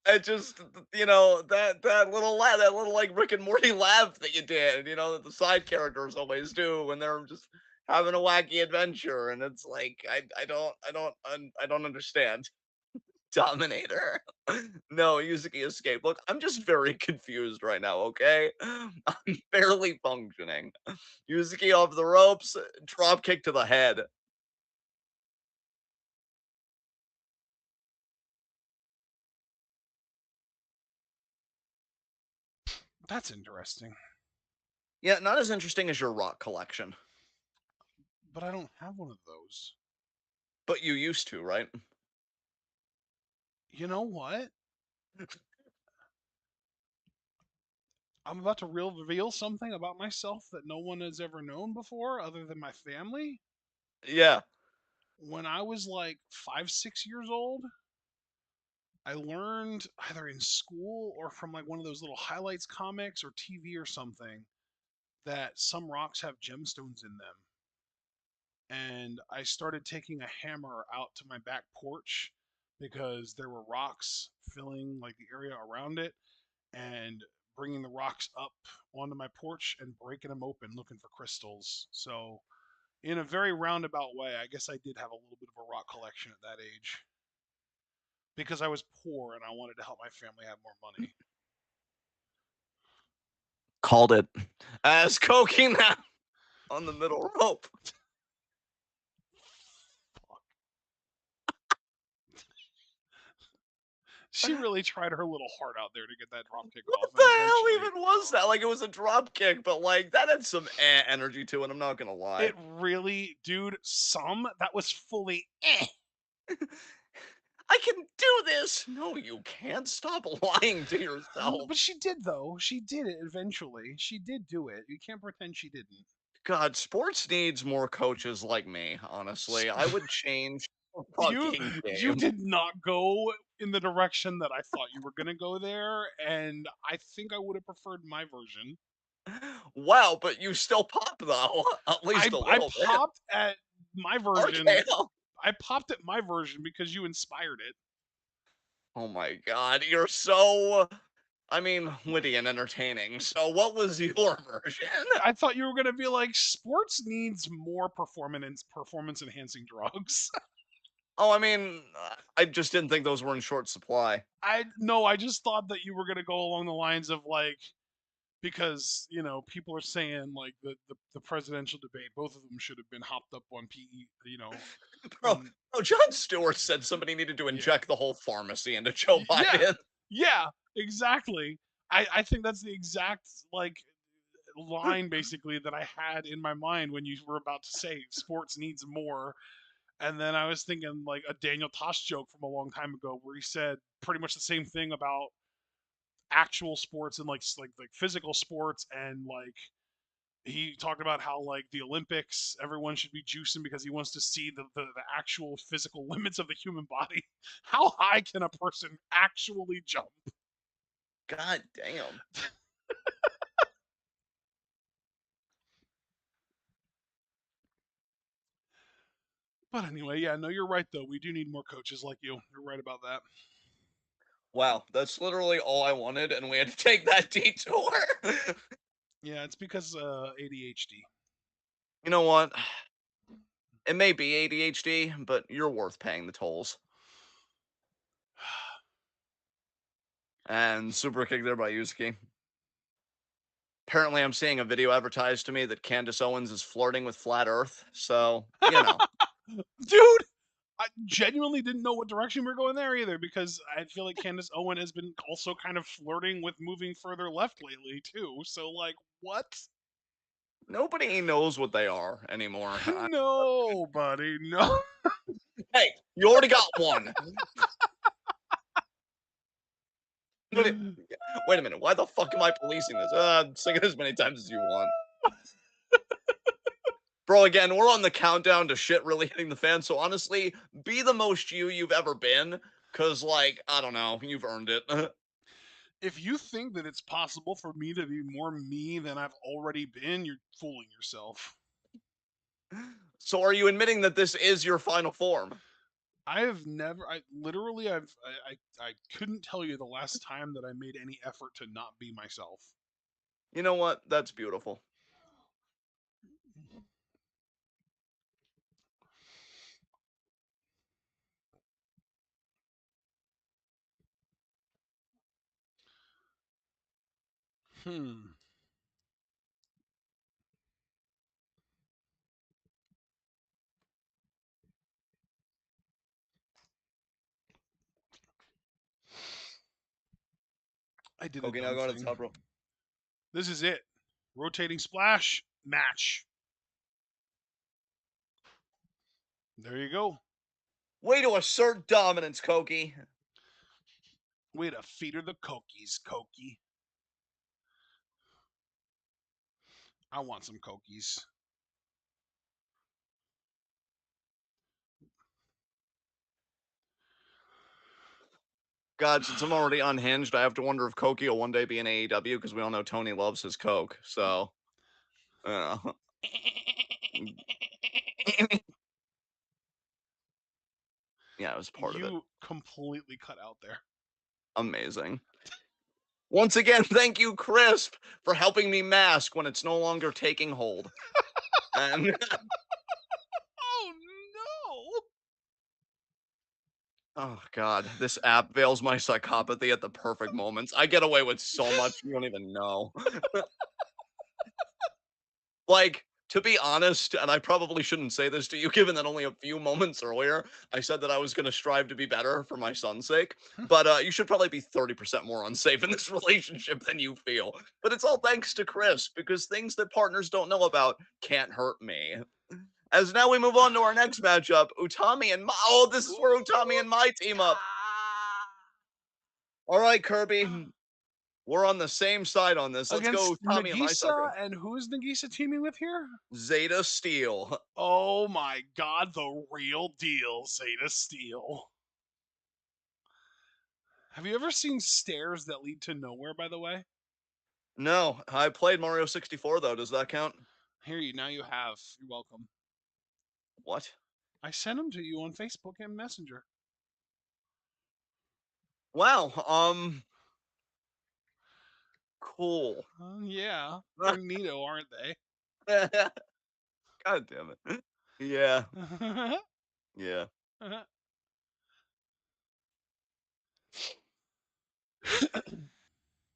I just, that little laugh, that little like Rick and Morty laugh that you did, that the side characters always do when they're just having a wacky adventure, and it's like I don't understand. Dominator. No, Yuzuki escape. Look, I'm just very confused right now. Okay, I'm barely functioning. Yuzuki off the ropes, drop kick to the head. That's interesting. Yeah, not as interesting as your rock collection, But I don't have one of those. but you used to, right? You know what? I'm about to reveal something about myself that no one has ever known before other than my family. Yeah. When I was like 5, 6 years old, I learned either in school or from like one of those little highlights comics or TV or something that some rocks have gemstones in them. And I started taking a hammer out to my back porch because there were rocks filling like the area around it, and bringing the rocks up onto my porch and breaking them open looking for crystals. So, in a very roundabout way, I guess I did have a little bit of a rock collection at that age because I was poor and I wanted to help my family have more money. Called it. As Koki now on the middle rope. She really tried her little heart out there to get that drop kick What off, the and hell eventually, even was that? Like it was a drop kick, but like that had some energy to it. I'm not gonna lie. it really, dude, that was fully I can do this. No, you can't. Stop lying to yourself. But she did though. She did it eventually. She did do it. You can't pretend she didn't. God, sports needs more coaches like me. Honestly, I would change the you fucking you game. did not go in the direction that I thought you were gonna go there, and I think I would have preferred my version. Wow, but you still pop though, at least a I little bit. popped at my Okay. version. I popped at my version because you inspired it. Oh my God, you're so. I mean, witty and entertaining. So, what was your version? I thought you were gonna be like sports needs more performance enhancing drugs. Oh, I mean, I just didn't think those were in short supply. I no, I just thought that you were gonna go along the lines of like, because people are saying like the presidential debate, both of them should have been hopped up on PE, Bro, on John Stewart said somebody needed to yeah, inject the whole pharmacy into Joe yeah, Biden. yeah, exactly. I think that's the exact like line basically that I had in my mind when you were about to say sports needs more. And then I was thinking like a Daniel Tosh joke from a long time ago where he said pretty much the same thing about actual sports and like physical sports, and like he talked about how like the Olympics, everyone should be juicing because he wants to see the actual physical limits of the human body. How high can a person actually jump? God damn. But anyway, yeah, no, you're right though. We do need more coaches like you. You're right about that. Wow, that's literally all I wanted, and we had to take that detour. Yeah, it's because ADHD. You know what? It may be ADHD, but you're worth paying the tolls. And super kick there by Yusuke. Apparently, I'm seeing a video advertised to me that Candace Owens is flirting with Flat Earth. So, Dude, I genuinely didn't know what direction we are going there either, because I feel like Candace Owen has been also kind of flirting with moving further left lately too. So like, what? nobody knows what they are anymore. No, buddy, no. Hey, you already got one. Wait a wait a minute. Why the fuck am I policing this? Sing it as many times as you want. Bro, again, we're on the countdown to shit really hitting the fan. So honestly, be the most you've ever been. Cause like, I don't know, you've earned it. If you think that it's possible for me to be more me than I've already been, you're fooling yourself. So are you admitting that this is your final form? I have never, I literally, I couldn't tell you the last time that I made any effort to not be myself. You know what? That's beautiful. Hmm. I did a Kogi now dumb going to the thing. top row. This is it. Rotating splash, match. There you go. Way to assert dominance, Kogi. Way to feed her the cokies, Koki. I want some cokies. God, since I'm already unhinged, I have to wonder if Koki will one day be in AEW because we all know Tony loves his Coke. So, uh, yeah, it was part of it. You completely cut out there. Amazing. Once again, thank you, Crisp, for helping me mask when it's no longer taking hold. And Oh no! oh god, this app veils my psychopathy at the perfect moments. I get away with so much you don't even know. Like, to be honest, and I probably shouldn't say this to you, given that only a few moments earlier I said that I was going to strive to be better for my son's sake. But you should probably be 30% more unsafe in this relationship than you feel. But it's all thanks to Chris, because things that partners don't know about can't hurt me. As now we move on to our next matchup, Utami and my. Oh, this is where Utami and my team up. All right, Kirby, we're on the same side on this. Let's go, Against Utami and my Nagisa, sucker. and who is Nagisa teaming with here? Zeta Steel. Oh my god, the real deal, Zeta Steel. Have you ever seen stairs that lead to nowhere, by the way? No, I played Mario 64 though. Does that count? Here you now you have. You're welcome. What? I sent them to you on Facebook and Messenger. Wow. Cool. Yeah, they're neato, aren't they? God damn it. Yeah. Yeah.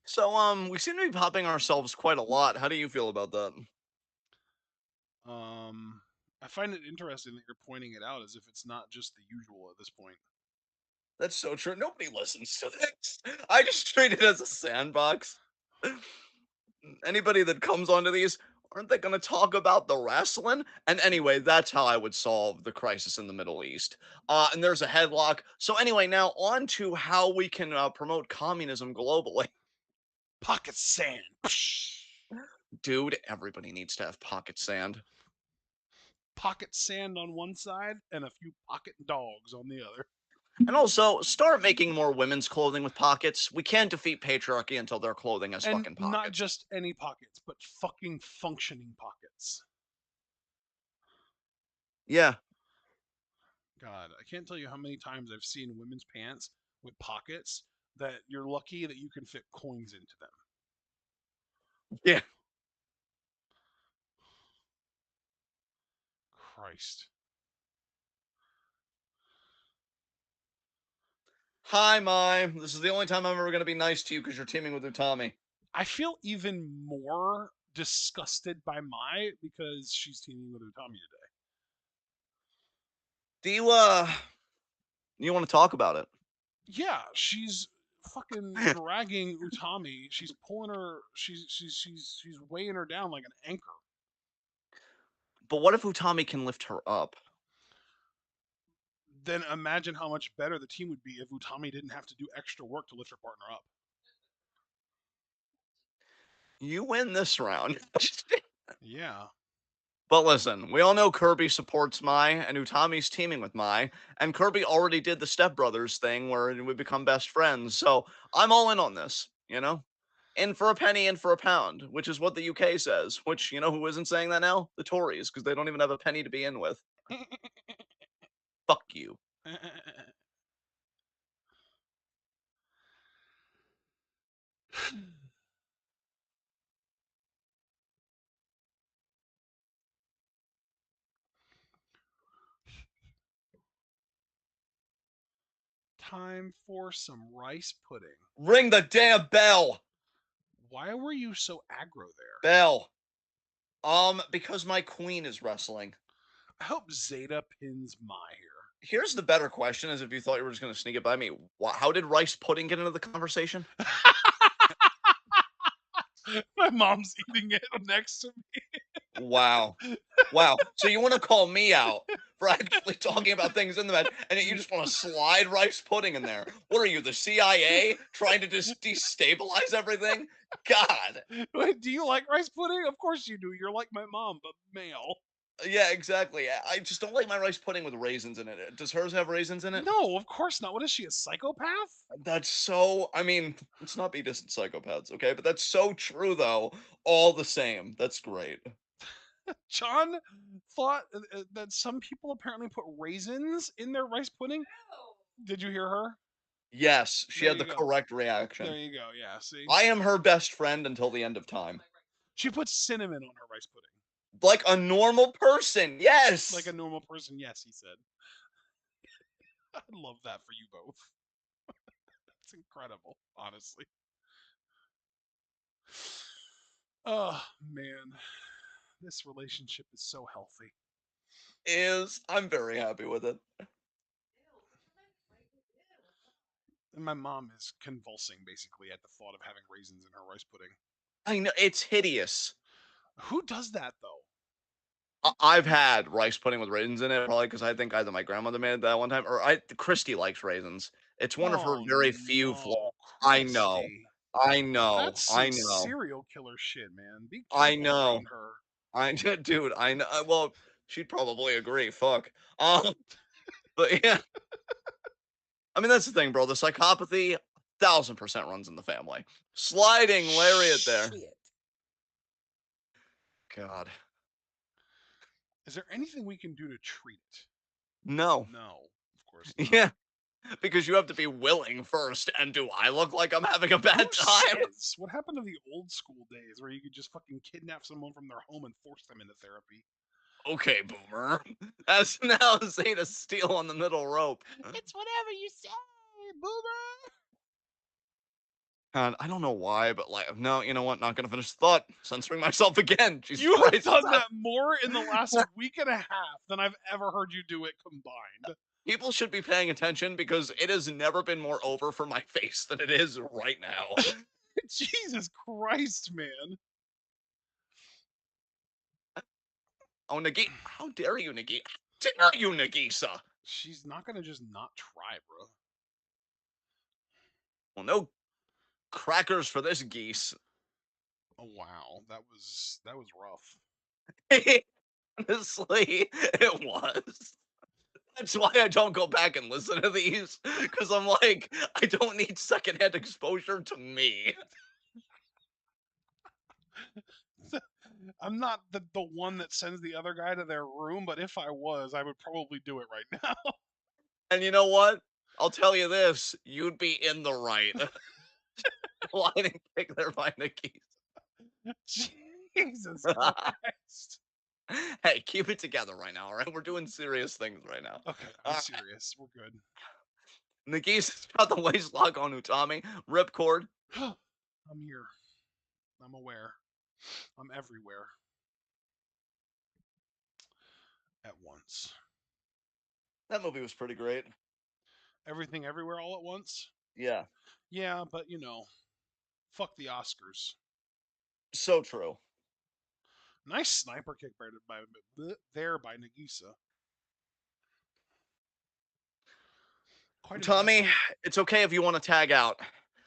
So, we seem to be popping ourselves quite a lot. How do you feel about that? um, I find it interesting that you're pointing it out as if it's not just the usual at this point. That's so true. Nobody listens to this. I just treat it as a sandbox. Anybody that comes onto these, aren't they going to talk about the wrestling? And anyway, that's how I would solve the crisis in the Middle East. And there's a headlock. So anyway, now on to how we can promote communism globally. Pocket sand. Dude, everybody needs to have pocket sand. Pocket sand on one side and a few pocket dogs on the other. And also, start making more women's clothing with pockets. We can't defeat patriarchy until their clothing has And fucking not pockets. just any pockets, but fucking functioning pockets. Yeah. God, I can't tell you how many times I've seen women's pants with pockets that you're lucky that you can fit coins into them. Yeah. Christ. Hi, Mai. This is the only time I'm ever going to be nice to you because you're teaming with Utami. I feel even more disgusted by Mai because she's teaming with Utami today. Do you want to talk about it? Yeah, she's fucking dragging Utami. She's pulling her. She's weighing her down like an anchor. But what if Utami can lift her up? Then imagine how much better the team would be if Utami didn't have to do extra work to lift her partner up. You win this round. Yeah. But listen, we all know Kirby supports Mai, and Utami's teaming with Mai, and Kirby already did the Step Brothers thing where we become best friends, so I'm all in on this, you know? In for a penny, in for a pound, which is what the UK says, which, you know who isn't saying that now? The Tories, because they don't even have a penny to be in with. Fuck you. Time for some rice pudding. Ring the damn bell! Why were you so aggro there? Bell. Because my queen is wrestling. I hope Zeta pins my here. Here's the better question: is if you thought you were just gonna sneak it by me, how did rice pudding get into the conversation? My mom's eating it next to Wow. Wow. So you want to call me out for actually talking about things in the match, and yet you just want to slide rice pudding in there? What are you, the CIA, trying to just destabilize everything? God. me. Wait, do you like rice pudding? Of course you do. You're like my mom, but male. Yeah, exactly. I just don't like my rice pudding with raisins in it. Does hers have raisins in it? No, of course not. What is she, a psychopath? That's so. I mean, let's not be distant psychopaths, okay? But that's so true, though. All the same, that's great. John thought that some people apparently put raisins in their rice pudding. Did you hear her? Yes, she There had you the go. correct There reaction. you go. Yeah, see? I am her best friend until the end of time. She puts cinnamon on her rice pudding. Like a normal person. Like a Yes. normal person, yes, he said. I love that for you both. It's incredible, honestly. Oh, man. This relationship is so healthy. I'm very happy with it. And my mom is convulsing basically at the thought of having raisins in her rice pudding. I know it's hideous. Who does that though? I've had rice pudding with raisins in it, probably because I think either my grandmother made it that one time, or Christy likes raisins. It's one of her Oh very few no, flaws. I know. Christy. I know. That's some I know. serial killer shit, man. Be I careful know. around her. Dude, I know. Well, she'd probably agree. Fuck. But yeah, I mean that's the thing, bro. The psychopathy, 1000% runs in the family. Sliding lariat there. Shit. God, Is there anything we can do to treat it? no. No, of course not. Yeah, because you have to be willing first. And do I look like I'm having a Who bad time? says? What happened to the old school days where you could just fucking kidnap someone from their home and force them into therapy? Okay, boomer. As now Zeta Steel on the middle rope. It's whatever you say, boomer. And I don't know why, but like, no, you know what? Not gonna finish the thought. Censoring myself again. Jesus You have Christ. done that more in the last week and a half than I've ever heard you do it combined. People should be paying attention because it has never been more over for my face than it is right now. Jesus Christ, man. Oh, how dare you, Nagi? How dare you, Nagisa? She's not gonna just not try, bro. Well, no crackers for this geese. Oh wow, that was rough. Honestly, it was. That's why I don't go back and listen to these because I'm like, I don't need secondhand exposure to me. I'm not the one that sends the other guy to their room, but if I was, I would probably do it right now. And you know what? I'll tell you this: you'd be in the right. Sliding kick there by Nikki. Jesus Christ. Hey, keep it together right now, all right? We're doing serious things right now. Okay, I'm serious. We're good. Nagisa's got the waist lock on Utami. Ripcord. I'm here. I'm aware. I'm everywhere at once. That movie was pretty great. Everything everywhere all at once? Yeah, Yeah, but fuck the Oscars. so true. Nice sniper kick by Nagisa. Quite Tommy, impressive. it's okay if you want to tag out.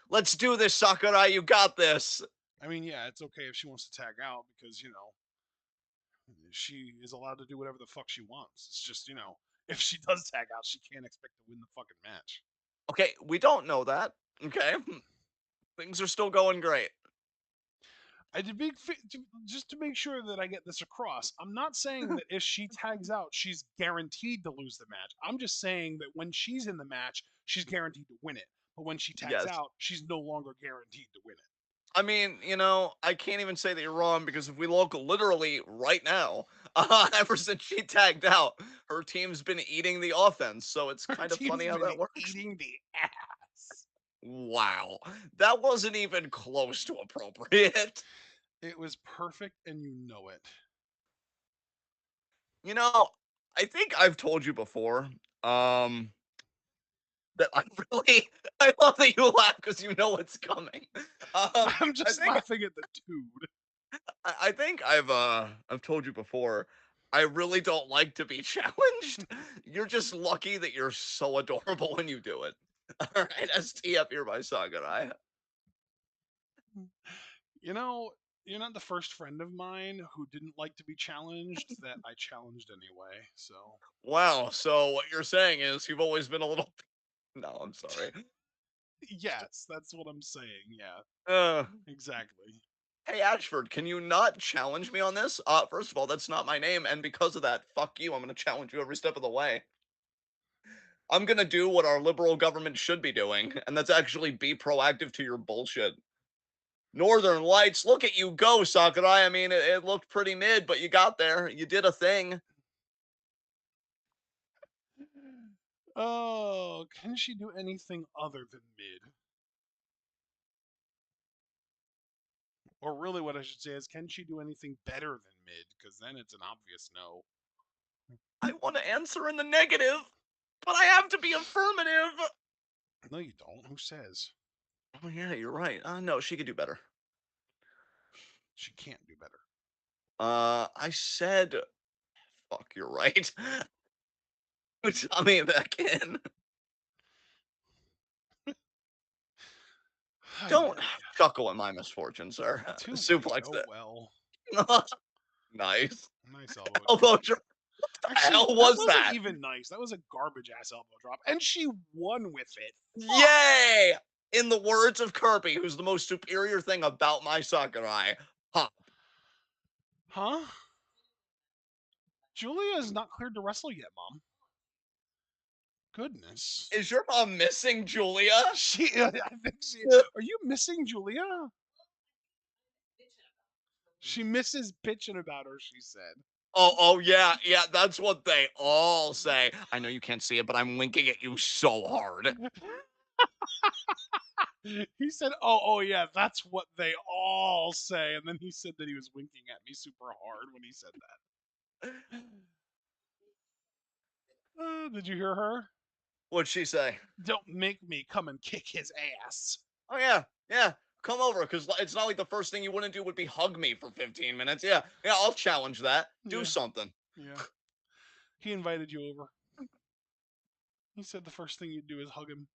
Let's do this, Sakurai. You got this. I mean, yeah, it's okay if she wants to tag out because, she is allowed to do whatever the fuck she wants. It's just, if she does tag out, she can't expect to win the fucking match. Okay, we don't know that. Okay, things are still going great. I did just to make sure that I get this across. I'm not saying that if she tags out, she's guaranteed to lose the match. I'm just saying that when she's in the match, she's guaranteed to win it. But when she tags Yes. out, she's no longer guaranteed to win it. I mean, I can't even say that you're wrong because if we look literally right now, ever since she tagged out, her team's been eating the offense. So it's Her kind of funny team's how been that works. eating the ass. Wow. That wasn't even close to appropriate. It was perfect, and you know it. You know, I think I've told you before, that I really I love that you laugh because you know what's coming. I'm I just think laughing at the dude. I think I've told you before. I really don't like to be challenged. You're just lucky that you're so adorable when you do it. All right, STF, you're my Sakurai. You know, you're not the first friend of mine who didn't like to be challenged that I challenged anyway. So, Wow. So what you're saying is you've always been a little. No, I'm sorry. yes, that's what I'm saying. Yeah, Uh, exactly. hey Ashford, can you not challenge me on this? First of all, that's not my name, and because of that, fuck you. I'm gonna challenge you every step of the way. I'm gonna do what our liberal government should be doing, and that's actually be proactive to your bullshit. Northern Lights, look at you go, Sakurai. I mean, it looked pretty mid, but you got there. You did a thing. Oh, can she do anything other than mid? Or really, what I should say is, can she do anything better than mid? Because then it's an obvious no. I want to answer in the negative, but I have to be affirmative. No, you don't. Who says Oh, yeah, you're right. No, she could do better. she can't do better? I said, fuck, you're right. Tell me back in. Ay, Don't ay, chuckle at my misfortune, sir. too late. Suplex Oh well. it. Nice. Nice elbow Elbow drop. drop. What the Actually, hell that was wasn't that? even nice. That was a garbage ass elbow drop, and she won with it. Fuck. Yay! In the words of Kirby, who's the most superior thing about my Sakurai, pop. Huh? Julia is not cleared to wrestle yet, Mom. Goodness. Is your mom missing Julia? I think she. Are you missing Julia? She misses bitching about her. She said. Oh, yeah, yeah, that's what they all say. I know you can't see it, but I'm winking at you so hard. He said, "Oh, yeah, that's what they all say," and then he said that he was winking at me super hard when he said that. Did you hear her? What'd she say? Don't make me come and kick his ass. Oh, yeah, yeah, come over, because it's not like the first thing you wouldn't do would be hug me for 15 minutes. Yeah, yeah, I'll challenge that. Do Yeah, something. yeah. He invited you over. He said the first thing you'd do is hug him.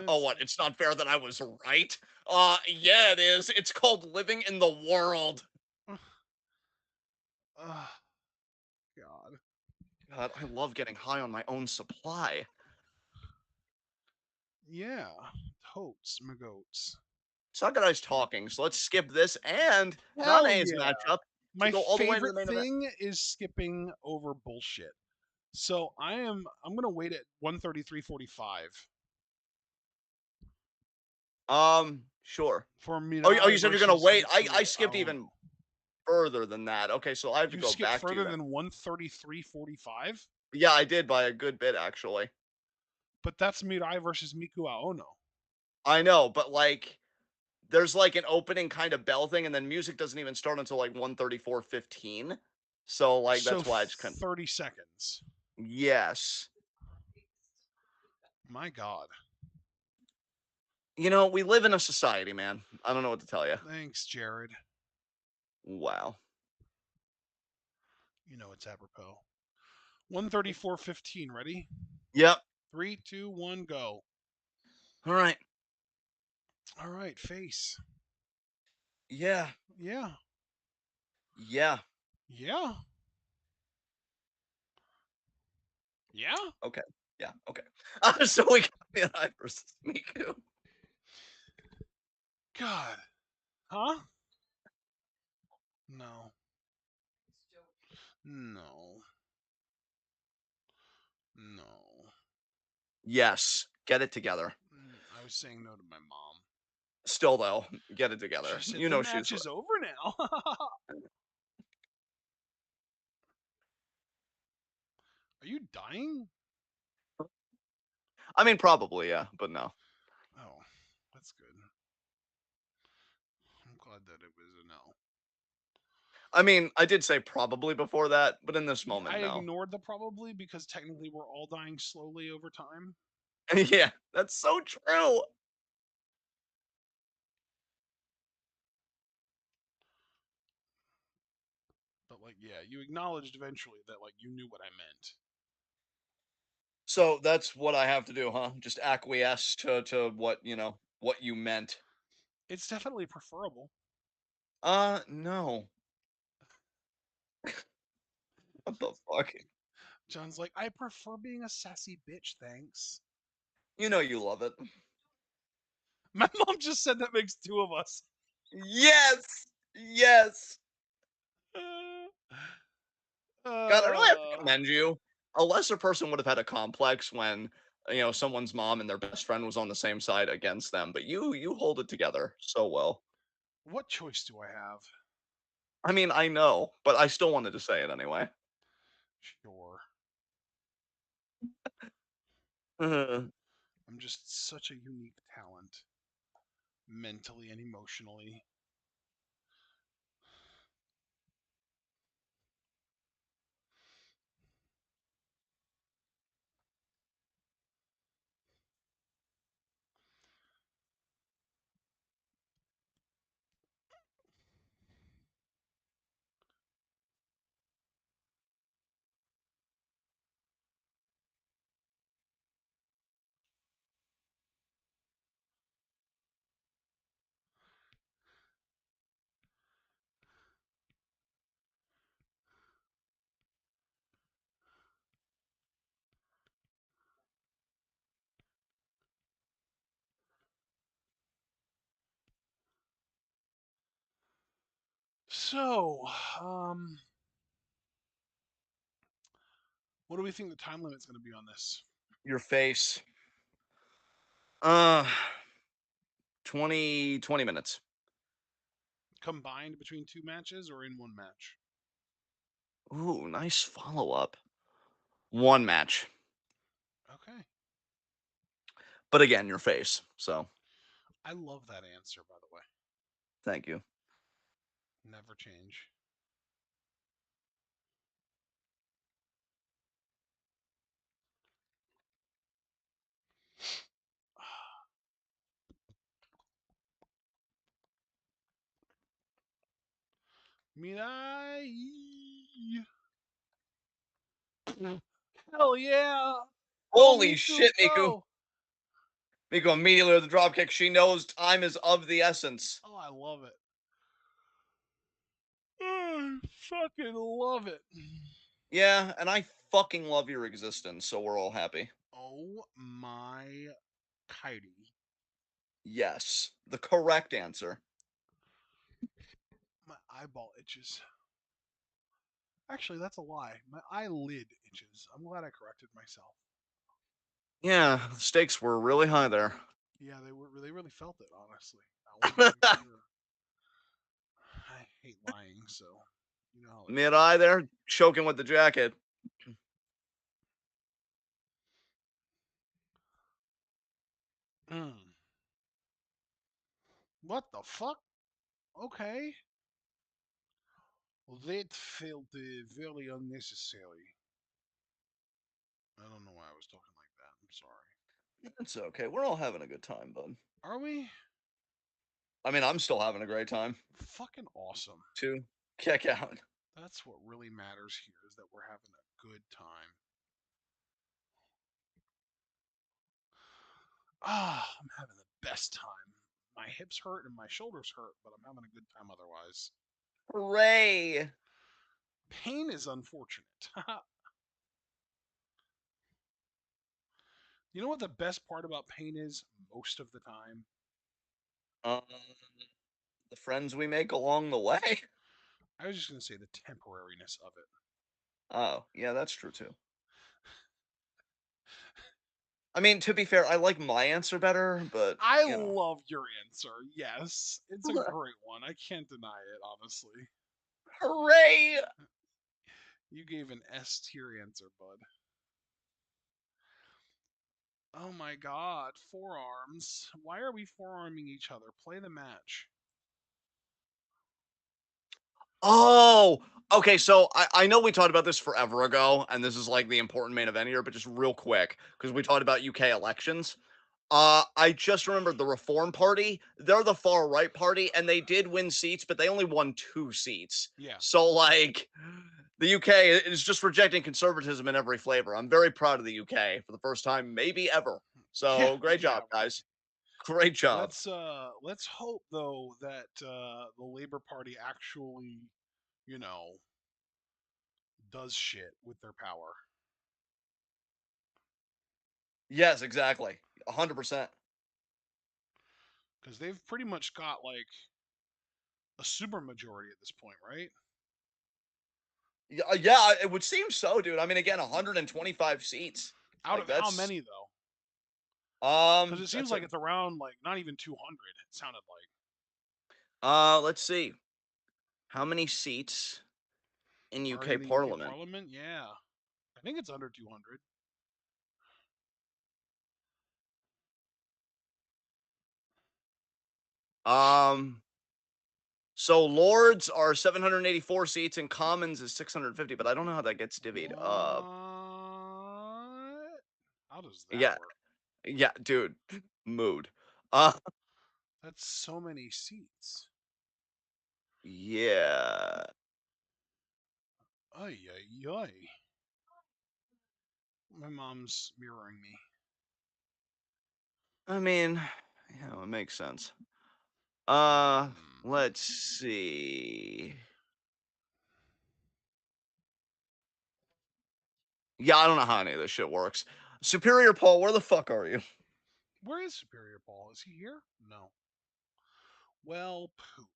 Oh, It's, what? It's not fair that I was right? Yeah, it is. It's called living in the world. uh, God. God, I love getting high on my own supply. Yeah. Totes, my goats. Sakurai's talking, so let's skip this and Hell Nane's yeah. matchup to My go all the way to the favorite main event. thing is skipping over bullshit. So I'm gonna wait at 133.45 Sure. for Oh, Mirai you said you're gonna versus wait. I Mikuo skipped even Aono. further than that. Okay, so I have to You go skip back to you further then. than 133.45, Yeah, I did by a good bit actually. but that's Mirai versus Miku Aono. I know, but like there's like an opening kind of bell thing, and then music doesn't even start until like 134:15. So like So that's why I just couldn't. 30 seconds. Yes. My God. We live in a society, man. I don't know what to tell you. Thanks, Jared. Wow. You know it's apropos. 134.15. Ready? Yep. Three, two, one, go. All right. All right, face. Yeah. Yeah. Yeah. Yeah. Yeah. Okay. Yeah. Okay. So we got me and I versus Miku. God. Huh? No. No. No. Yes. Get it together. I was saying no to my mom. Still though, get it She together. said You the know she's match right. is over now. Are you dying? I mean, probably yeah, but no. Oh, that's good. I'm glad that it was a no. I mean, I did say probably before that, but in this Yeah, I moment, no. ignored the probably because technically we're all dying slowly over time. Yeah, that's so true. But like, yeah, you acknowledged eventually that like you knew what I meant. So that's what I have to do, huh? Just acquiesce to what what you meant. It's definitely preferable. No. What the fuck? John's like, I prefer being a sassy bitch, thanks. You know you love it. My mom just said that makes two of us. Yes. Yes. God, I really have to Uh, commend you. A lesser person would have had a complex when someone's mom and their best friend was on the same side against them, but you hold it together so well. what choice do I have? I mean, I know, but I still wanted to say it anyway. Sure. Uh, I'm just such a unique talent, mentally and emotionally. So, um, what do we think the time limit's going to be on this? your face. Uh 20 minutes. Combined between two matches or in one match? Ooh, nice follow-up. One match. Okay. But again, your face. So, I love that answer, by the way. thank you. Never change. Mirai! Hell yeah! Go Holy Miku, shit, Miku. go! Miku immediately with the dropkick. She knows time is of the essence. Oh, I love it. I fucking love it. Yeah, and I fucking love your existence, so we're all happy. Oh my kitey. Yes, the correct answer. My eyeball itches. Actually, that's a lie. My eyelid itches. I'm glad I corrected myself. Yeah, the stakes were really high there. Yeah, they really felt it, honestly. I wanted to make sure. I hate lying, so you know how it Mid goes. eye there, choking with the jacket. Mm. What the fuck? Okay. Well, that felt very unnecessary. I don't know why I was talking like that. I'm sorry. It's okay. We're all having a good time, bud. Are we? I mean, I'm still having a great time Fucking awesome. too. Kick out. That's what really matters here is that we're having a good time. Ah, I'm having the best time. My hips hurt and my shoulders hurt, but I'm having a good time otherwise. Hooray! Pain is unfortunate. You know what the best part about pain is most of the time? Um, the friends we make along the way. I was just going to say the temporariness of it. Oh, yeah, that's true too. I mean, to be fair, I like my answer better, but I you know. love your answer. Yes, it's a great one. I can't deny it, honestly. Hooray! You gave an S tier answer, bud. Oh my god, forearms. Why are we forearming each other? Play the match. Oh, okay. So I know we talked about this forever ago, and this is like the important main event here, but just real quick, because we talked about UK elections. I just remembered the Reform Party. They're the far right party, and they did win seats, but they only won 2 seats. Yeah. So, like, the UK is just rejecting conservatism in every flavor. I'm very proud of the UK for the first time, maybe ever. Yeah, So, great yeah, job, guys. Great job. let's hope though that the Labor Party actually, you know, does shit with their power. Yes, exactly. 100%. Because they've pretty much got like a super majority at this point, right? Yeah, yeah, it would seem so, dude. I mean, again, 125 seats. Out Like of how that's many though? Because it seems that's like a it's around like not even 200. It sounded like. let's see. How many seats in Are UK in the UK Parliament? Parliament? Yeah, I think it's under 200. Um so Lords are 784 seats and Commons is 650, but I don't know how that gets divvied What? up. How does that Yeah, work? yeah, dude. Mood. Uh That's so many seats. yeah. Ay, ay, ay. My mom's mirroring me. I mean, it makes sense. Uh Hmm. let's see. Yeah, I don't know how any of this shit works. Superior Paul, where the fuck are you? Where is Superior Paul? Is he here? No. Well, poop.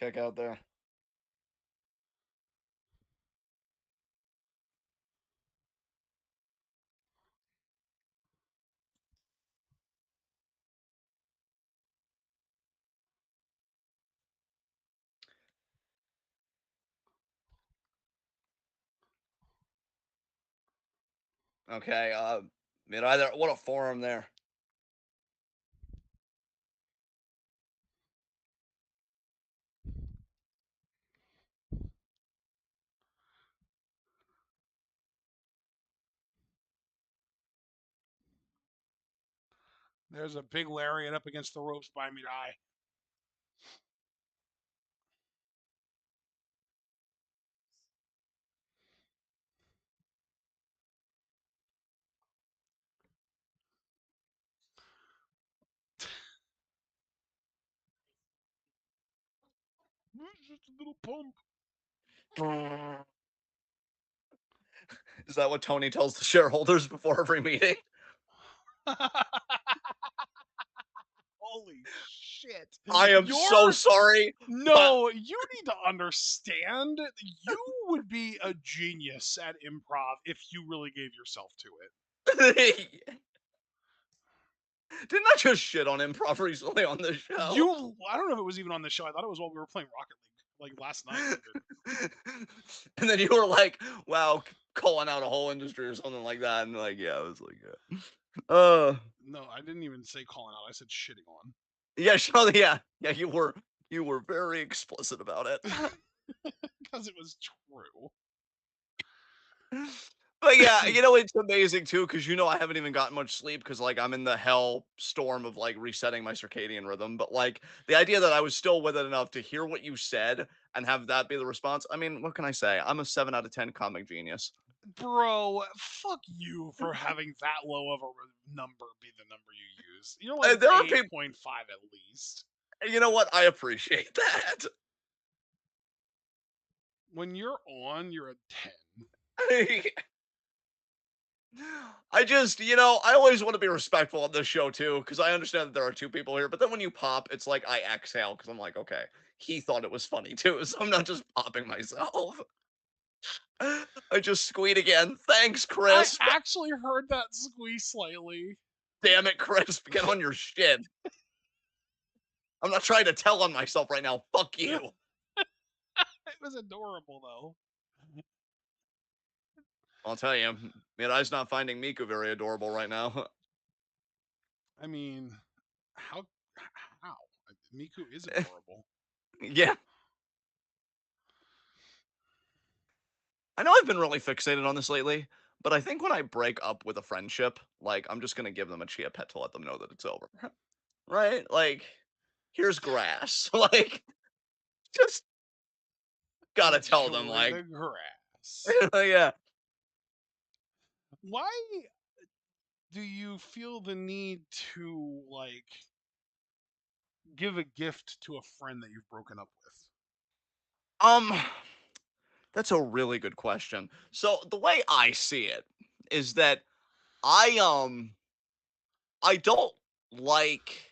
Kick out there. Okay, either what a forum there. There's a big lariat up against the ropes by me to eye. Just a little pump. Is that what Tony tells the shareholders before every meeting? Holy shit. I am so You're sorry, but no, you need to understand. You would be a genius at improv if you really gave yourself to it. didn't I just shit on improv recently on the show? I don't know if it was even on the show. I thought it was while we were playing Rocket League, like last night, even. And then you were like, wow, calling out a whole industry or something like that. And like, yeah, I was like, yeah. No, I didn't even say calling out. I said shitting on. Yeah, sure, yeah. Yeah, you were very explicit about it. because it was true. But yeah, it's amazing too, because I haven't even gotten much sleep because like I'm in the hell storm of like resetting my circadian rhythm. But like the idea that I was still with it enough to hear what you said and have that be the response. I mean, what can I say? I'm a 7 out of 10 comic genius. Bro, fuck you for having that low of a number be the number you use. You're like There are people. 8.5 at least. You know what? I appreciate that. When you're on, you're a 10. I just, I always want to be respectful of this show too, because I understand that there are two people here. But then when you pop, it's like I exhale because I'm like, okay, he thought it was funny too, so I'm not just popping myself. I just squeed again. Thanks, I Crisp. actually heard that squeeze slightly. Damn it, Crisp. Get on your shit. I'm not trying to tell on myself right now. Fuck It you. was adorable though. I'll tell you, Mirai's not finding Miku very adorable right now. I mean, how how Miku is adorable. Yeah. I know I've been really fixated on this lately, but I think when I break up with a friendship, like, I'm just gonna give them a chia pet to let them know that it's over. Right? Like, here's grass. Like, just gotta tell them, Enjoy like, the grass. yeah. Why do you feel the need to like give a gift to a friend that you've broken up with? Um, that's a really good question. So the way I see it is that I I don't like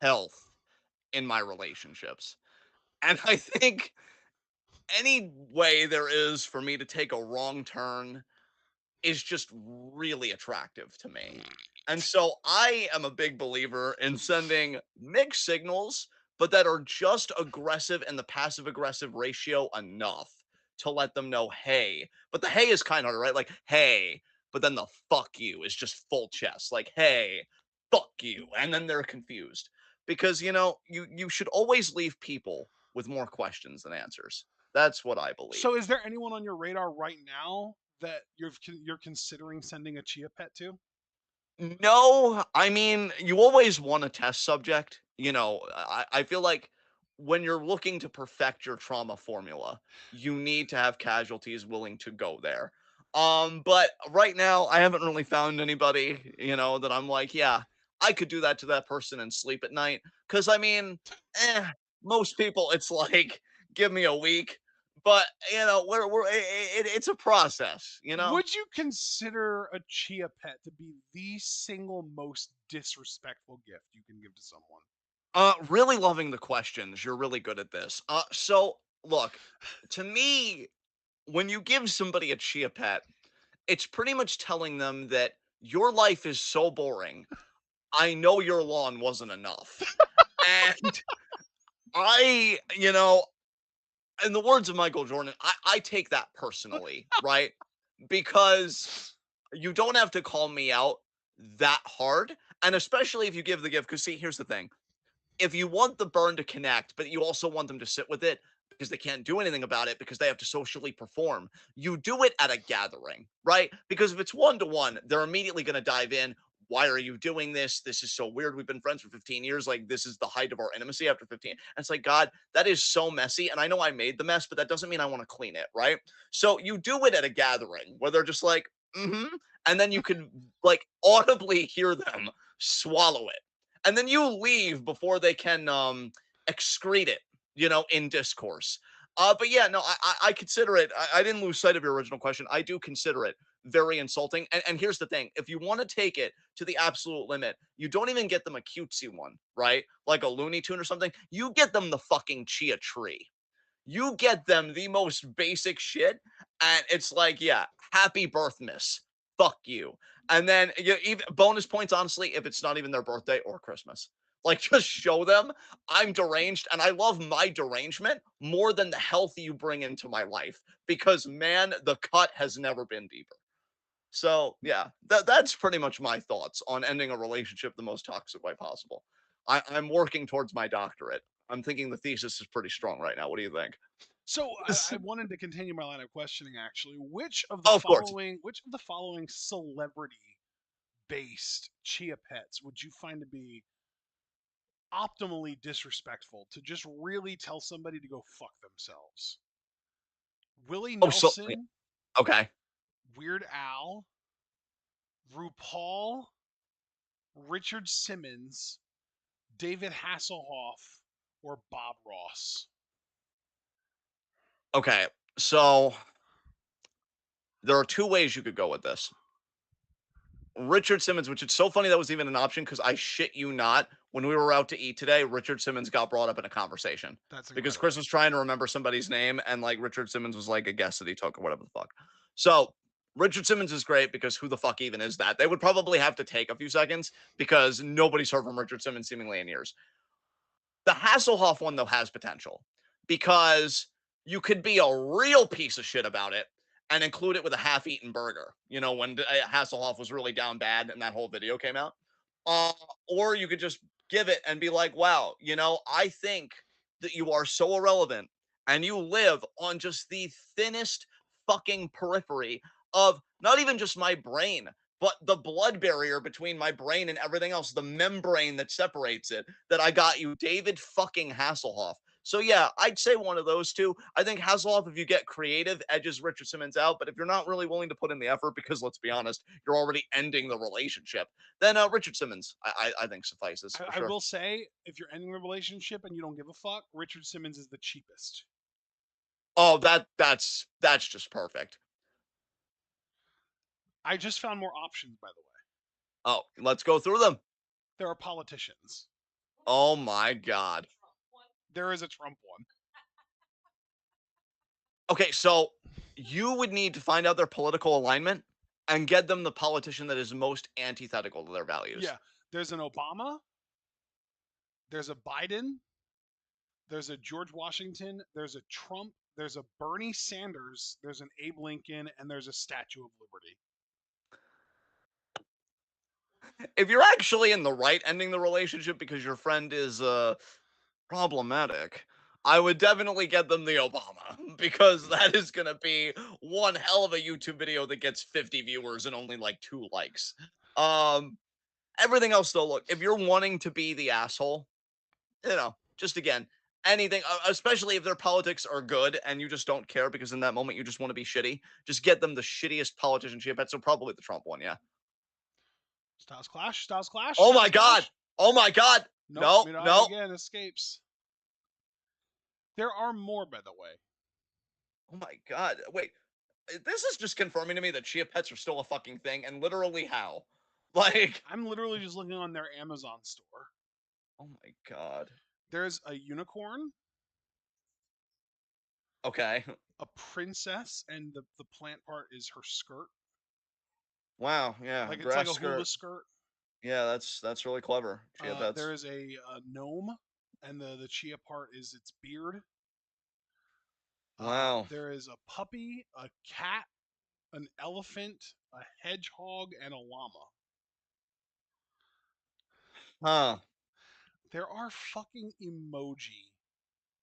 health in my relationships. And I think any way there is for me to take a wrong turn is just really attractive to me. And so I am a big believer in sending mixed signals, but that are just aggressive and the passive aggressive ratio enough to let them know, hey, but the hey is kind of harder, right? Like, hey, but then the fuck you is just full chest. Like, hey, fuck you. And then they're confused. Because you should always leave people with more questions than answers. That's what I believe. So, is there anyone on your radar right now that you're considering sending a chia pet to? No, I mean, you always want a test subject. I feel like when you're looking to perfect your trauma formula, you need to have casualties willing to go there. But right now, I haven't really found anybody, that I'm like, yeah, I could do that to that person and sleep at night. Cause I mean, most people, it's like, give me a week. But it's a process. Would you consider a chia pet to be the single most disrespectful gift you can give to someone? Really loving the questions. You're really good at this. So look, to me, when you give somebody a chia pet, it's pretty much telling them that your life is so boring. I know your lawn wasn't enough. And in the words of Michael Jordan, I take that personally, right? Because you don't have to call me out that hard. And especially if you give the gift, because see, here's the thing, if you want the burn to connect, but you also want them to sit with it because they can't do anything about it because they have to socially perform, you do it at a gathering, right? Because if it's one to one, they're immediately going to dive in. Why are you doing this? This is so weird. We've been friends for 15 years. Like, this is the height of our intimacy after 15. And it's like, God, that is so messy. And I know I made the mess, but that doesn't mean I want to clean it, right? So you do it at a gathering where they're just like, mm-hmm. And then you could like audibly hear them swallow it, and then you leave before they can excrete it, in discourse. But yeah, no, I consider it. I didn't lose sight of your original question. I do consider it very insulting. And here's the thing: if you want to take it to the absolute limit, you don't even get them a cutesy one, right? Like a Looney Tune or something. You get them the fucking chia tree. You get them the most basic shit, and it's like, yeah, happy birth, miss. Fuck you. And then even bonus points, honestly, if it's not even their birthday or Christmas. Like, just show them I'm deranged, and I love my derangement more than the health you bring into my life. Because man, the cut has never been deeper. So yeah, that's pretty much my thoughts on ending a relationship the most toxic way possible. I'm working towards my doctorate. I'm thinking the thesis is pretty strong right now. What do you think? So I wanted to continue my line of questioning. Actually, Oh, of course. which of the following celebrity-based chia pets would you find to be optimally disrespectful to just really tell somebody to go fuck themselves? Willie Oh, so Nelson, okay. Weird Al, RuPaul, Richard Simmons, David Hasselhoff, or Bob Ross? Okay. So there are two ways you could go with this. Richard Simmons, which it's so funny that was even an option because I shit you not, when we were out to eat today, Richard Simmons got brought up in a conversation That's because incredible. Chris was trying to remember somebody's name and like Richard Simmons was like a guest that he took or whatever the fuck. So Richard Simmons is great because who the fuck even is that? They would probably have to take a few seconds because nobody's heard from Richard Simmons seemingly in years. The Hasselhoff one though has potential because you could be a real piece of shit about it and include it with a half-eaten burger. You know, when Hasselhoff was really down bad and that whole video came out. Uh, or you could just give it and be like, "Wow, you know, I think that you are so irrelevant and you live on just the thinnest fucking periphery of not even just my brain, but the blood barrier between my brain and everything else, the membrane that separates it, that I got you, David fucking Hasselhoff." So yeah, I'd say one of those two. I think Hasselhoff, if you get creative, edges Richard Simmons out. But if you're not really willing to put in the effort, because let's be honest, you're already ending the relationship, then Richard Simmons, I think suffices for I sure. will say, if you're ending the relationship and you don't give a fuck, Richard Simmons is the cheapest. Oh, that's just perfect. I just found more options, by the way. Oh, let's go through them. There are politicians. Oh my god. There is a Trump one. Okay, so you would need to find out their political alignment and get them the politician that is most antithetical to their values. Yeah, there's an Obama, there's a Biden, there's a George Washington, there's a Trump, there's a Bernie Sanders, there's an Abe Lincoln, and there's a Statue of Liberty. If you're actually in the right ending the relationship because your friend is problematic, I would definitely get them the Obama because that is going to be one hell of a YouTube video that gets 50 viewers and only like 2 likes. Um Everything else though, look, if you're wanting to be the asshole, just again, anything, especially if their politics are good and you just don't care because in that moment you just want to be shitty, just get them the shittiest politician she bet. So probably the Trump one, yeah. Styles Clash, Styles Clash, Oh my Styles god. Clash. Oh my god. Nope, No, Midog no. again escapes. There are more, by the way. Oh my god. Wait, this is just confirming to me that chia pets are still a fucking thing and literally how. Like, I'm literally just looking on their Amazon store. oh my god. There's a unicorn, Okay. a princess, and the plant part is her skirt. Wow, yeah, Like it's like grass a hula skirt. skirt. Yeah, that's really clever. Chia There pets. is a gnome, and the chia part is its beard. Wow. There is a puppy, a cat, an elephant, a hedgehog, and a llama. Huh. There are fucking emoji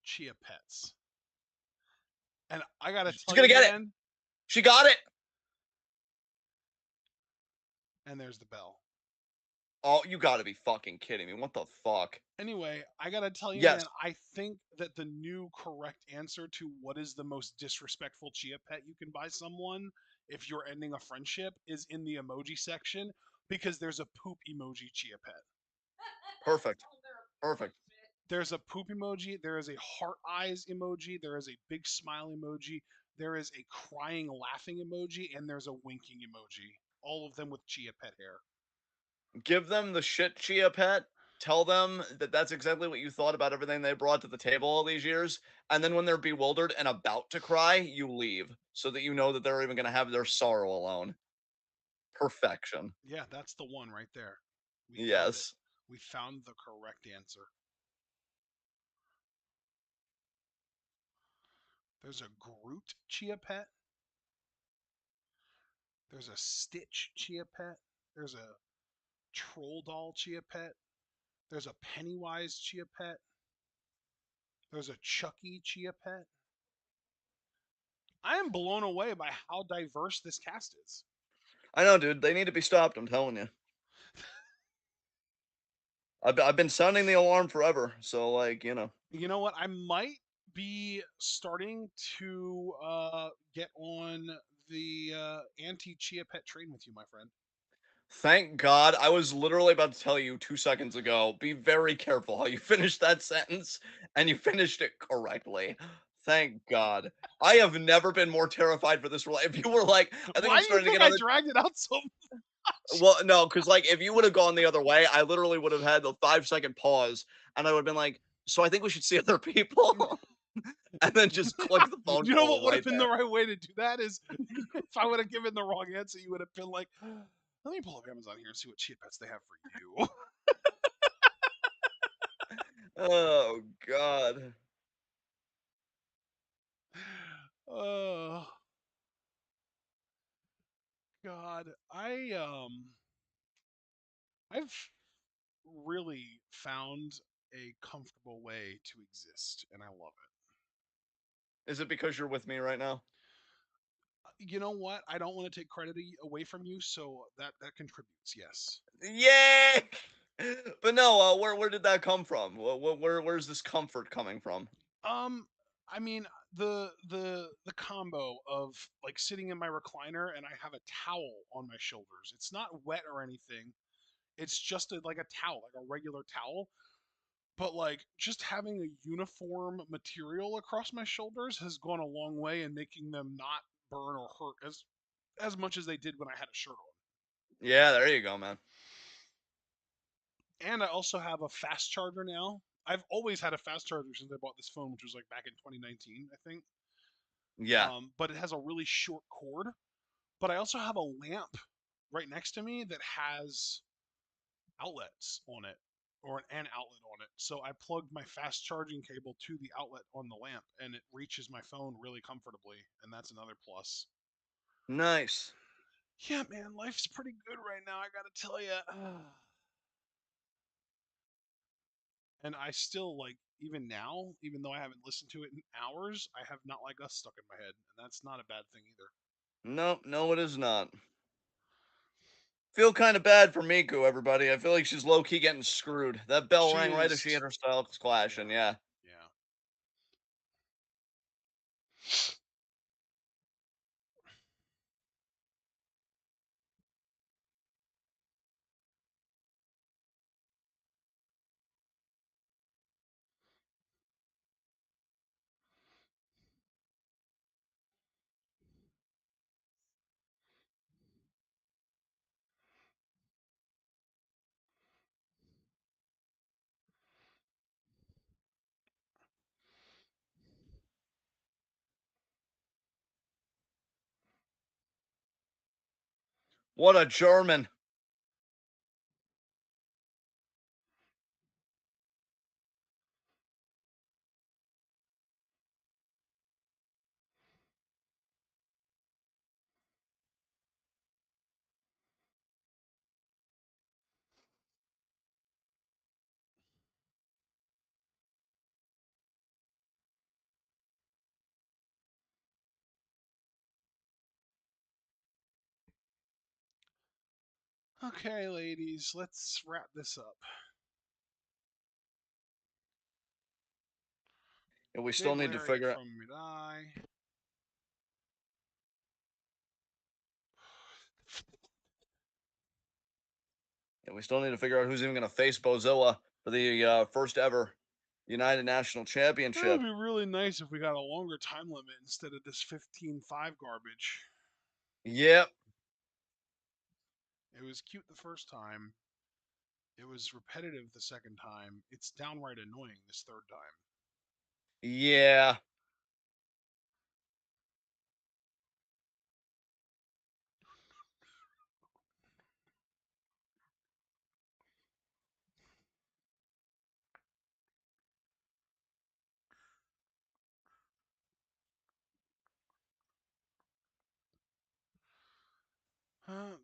chia pets. And I gotta She's tell gonna you, get it. man, She got it. and there's the bell. Oh, you gotta be fucking kidding me. What the fuck? Anyway, I gotta tell you, Yes, man, I think that the new correct answer to what is the most disrespectful chia pet you can buy someone if you're ending a friendship is in the emoji section because there's a poop emoji chia pet. perfect. Perfect. There's a poop emoji, there is a heart eyes emoji, there is a big smile emoji, there is a crying laughing emoji, and there's a winking emoji. All of them with chia pet hair. Give them the shit chia pet. Tell them that that's exactly what you thought about everything they brought to the table all these years. And then when they're bewildered and about to cry, you leave so that you know that they're even going to have their sorrow alone. Perfection. Yeah, that's the one right there. We found it. Yes. We found the correct answer. There's a Groot chia pet. There's a Stitch chia pet. There's a Troll doll chia pet. There's a Pennywise Chia Pet. There's a Chucky Chia Pet. I am blown away by how diverse this cast is. I know, dude. They need to be stopped. I'm telling you. I've been sounding the alarm forever. So like, you know. You know what? I might be starting to get on the anti Chia Pet train with you, my friend. Thank God. I was literally about to tell you 2 seconds ago. Be very careful how you finish that sentence, and you finished it correctly. Thank God. I have never been more terrified for this. If you were like, I think Why I'm do you starting to think get on I the. dragged it out so much? Well, no, because like if you would have gone the other way, I literally would have had the 5 second pause, and I would have been like, "So I think we should see other people," and then just click the phone You know what call would have right been the there. right way to do that is if I would have given the wrong answer, you would have been like, let me pull up Amazon here and see what Chia Pets they have for you. Oh God. Oh God. I've really found a comfortable way to exist, and I love it. Is it because you're with me right now? You know what? I don't want to take credit away from you, so that contributes. Yes. Yay! But no, where did that come from? Where's this comfort coming from? Um, I mean the combo of like sitting in my recliner and I have a towel on my shoulders. It's not wet or anything. It's just like a towel, like a regular towel. But like just having a uniform material across my shoulders has gone a long way in making them not burn or hurt as much as they did when I had a shirt on. Yeah, there you go, man. And I also have a fast charger now. I've always had a fast charger since I bought this phone, which was like back in 2019, I think. Yeah, But it has a really short cord. But I also have a lamp right next to me that has outlets on it or an outlet on it. So I plugged my fast charging cable to the outlet on the lamp and it reaches my phone really comfortably. And that's another plus. nice. Yeah, man, life's pretty good right now. I got to tell you. And I still like, even now, even though I haven't listened to it in hours, I have Not Like Us stuck in my head. And that's not a bad thing either. Nope, no, it is not. Feel kind of bad for Miku, everybody. I feel like she's low key getting screwed. That bell She rang right as she is. hit her styles clash, and Yeah. yeah. Yeah. What a German. Okay, ladies, let's wrap this up. And we still Did need to Larry figure out. from Midai. And we still need to figure out who's even going to face Bozilla for the first ever United National It would Championship. be really nice if we got a longer time limit instead of this 15-5 garbage. Yep. It was cute the first time. It was repetitive the second time. It's downright annoying this third time. Yeah.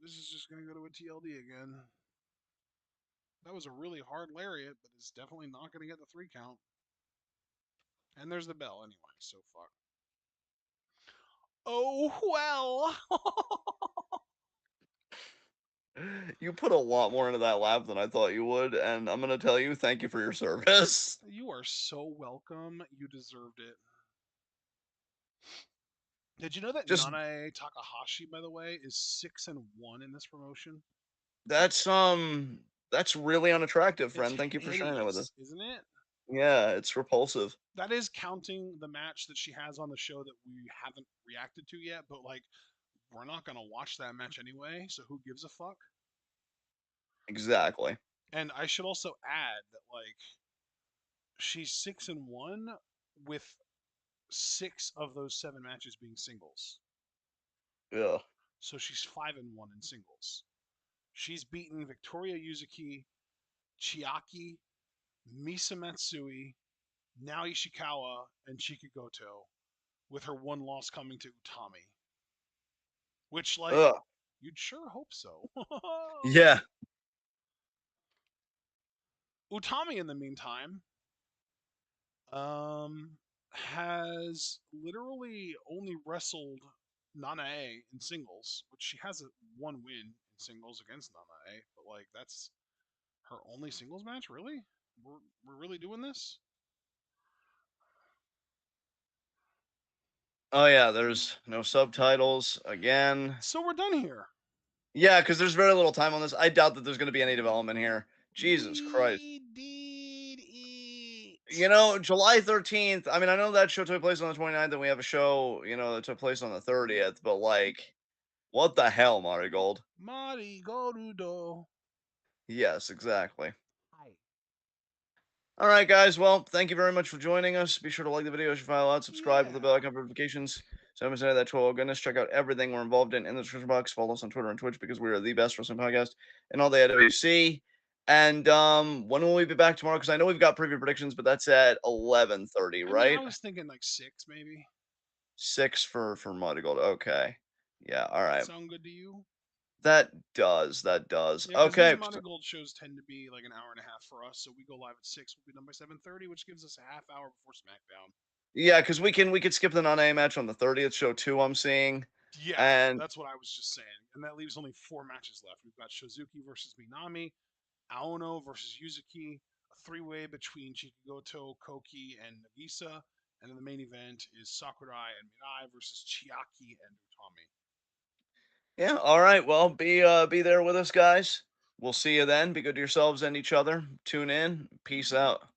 This is just gonna go to a TLD again. That was a really hard lariat, but it's definitely not going to get the 3 count. And there's the bell anyway, so fuck. Oh, well. You put a lot more into that laugh than I thought you would, and I'm gonna tell you, thank you for your service. You are so welcome. You deserved it. Did you know that Just Nanae Takahashi, by the way, is 6-1 in this promotion? that's that's really unattractive, It's friend. Thank you for sharing that with us. hideous, isn't it? Yeah, it's repulsive. That is counting the match that she has on the show that we haven't reacted to yet, but like we're not gonna watch that match anyway, so who gives a fuck? Exactly. And I should also add that like she's 6-1 with 6 of those 7 matches being singles. Yeah. So she's 5-1 in singles. She's beaten Victoria Yuzuki, Chiaki, Misa Matsui, Naoi Ishikawa, and Chika Goto, with her one loss coming to Utami. Which, like, Ugh. you'd sure hope so. Yeah. Utami, in the meantime, has literally only wrestled Nanae in singles, which she has a one win in singles against Nanae, but like that's her only singles match. Really, we're really doing this? Oh yeah, there's no subtitles again. So we're done here. Yeah, because there's very little time on this. I doubt that there's gonna be any development here. Jesus Christ. We did You it. know, July 13th, I mean, I know that show took place on the 29th, and we have a show, that took place on the 30th, but, like, what the hell, Marigold? Marigold. Yes, exactly. Hi. Alright, guys, well, thank you very much for joining us. Be sure to like the video, share, file out, subscribe with the bell Yeah. icon for notifications. So I'm say that to all goodness. Check out everything we're involved in the description box. Follow us on Twitter and Twitch because we are the best wrestling podcast in all the AWC. And when will we be back tomorrow? Because I know we've got preview predictions, but that's at 11:30, I mean, I right? was thinking like 6, maybe. 6 for Marigold. Okay. Yeah, all That right. sound good to you? That does. That does. Yeah, because these Okay. Monty Gold shows tend to be like an hour and a half for us. So we go live at 6. We'll be done by 7:30, which gives us a half hour before SmackDown. Yeah, because we could skip the non-A match on the 30th show too. I'm seeing, Yeah, and that's what I was just saying. And that leaves only 4 matches left. We've got Shizuki versus Minami, Aono versus Yuzuki, a three-way between Chikagoto, Koki, and Nagisa, and then the main event is Sakurai and Mirai versus Chiaki and Utami. yeah, all right. Well, be there with us, guys. We'll see you then. Be good to yourselves and each other. Tune in. Peace out.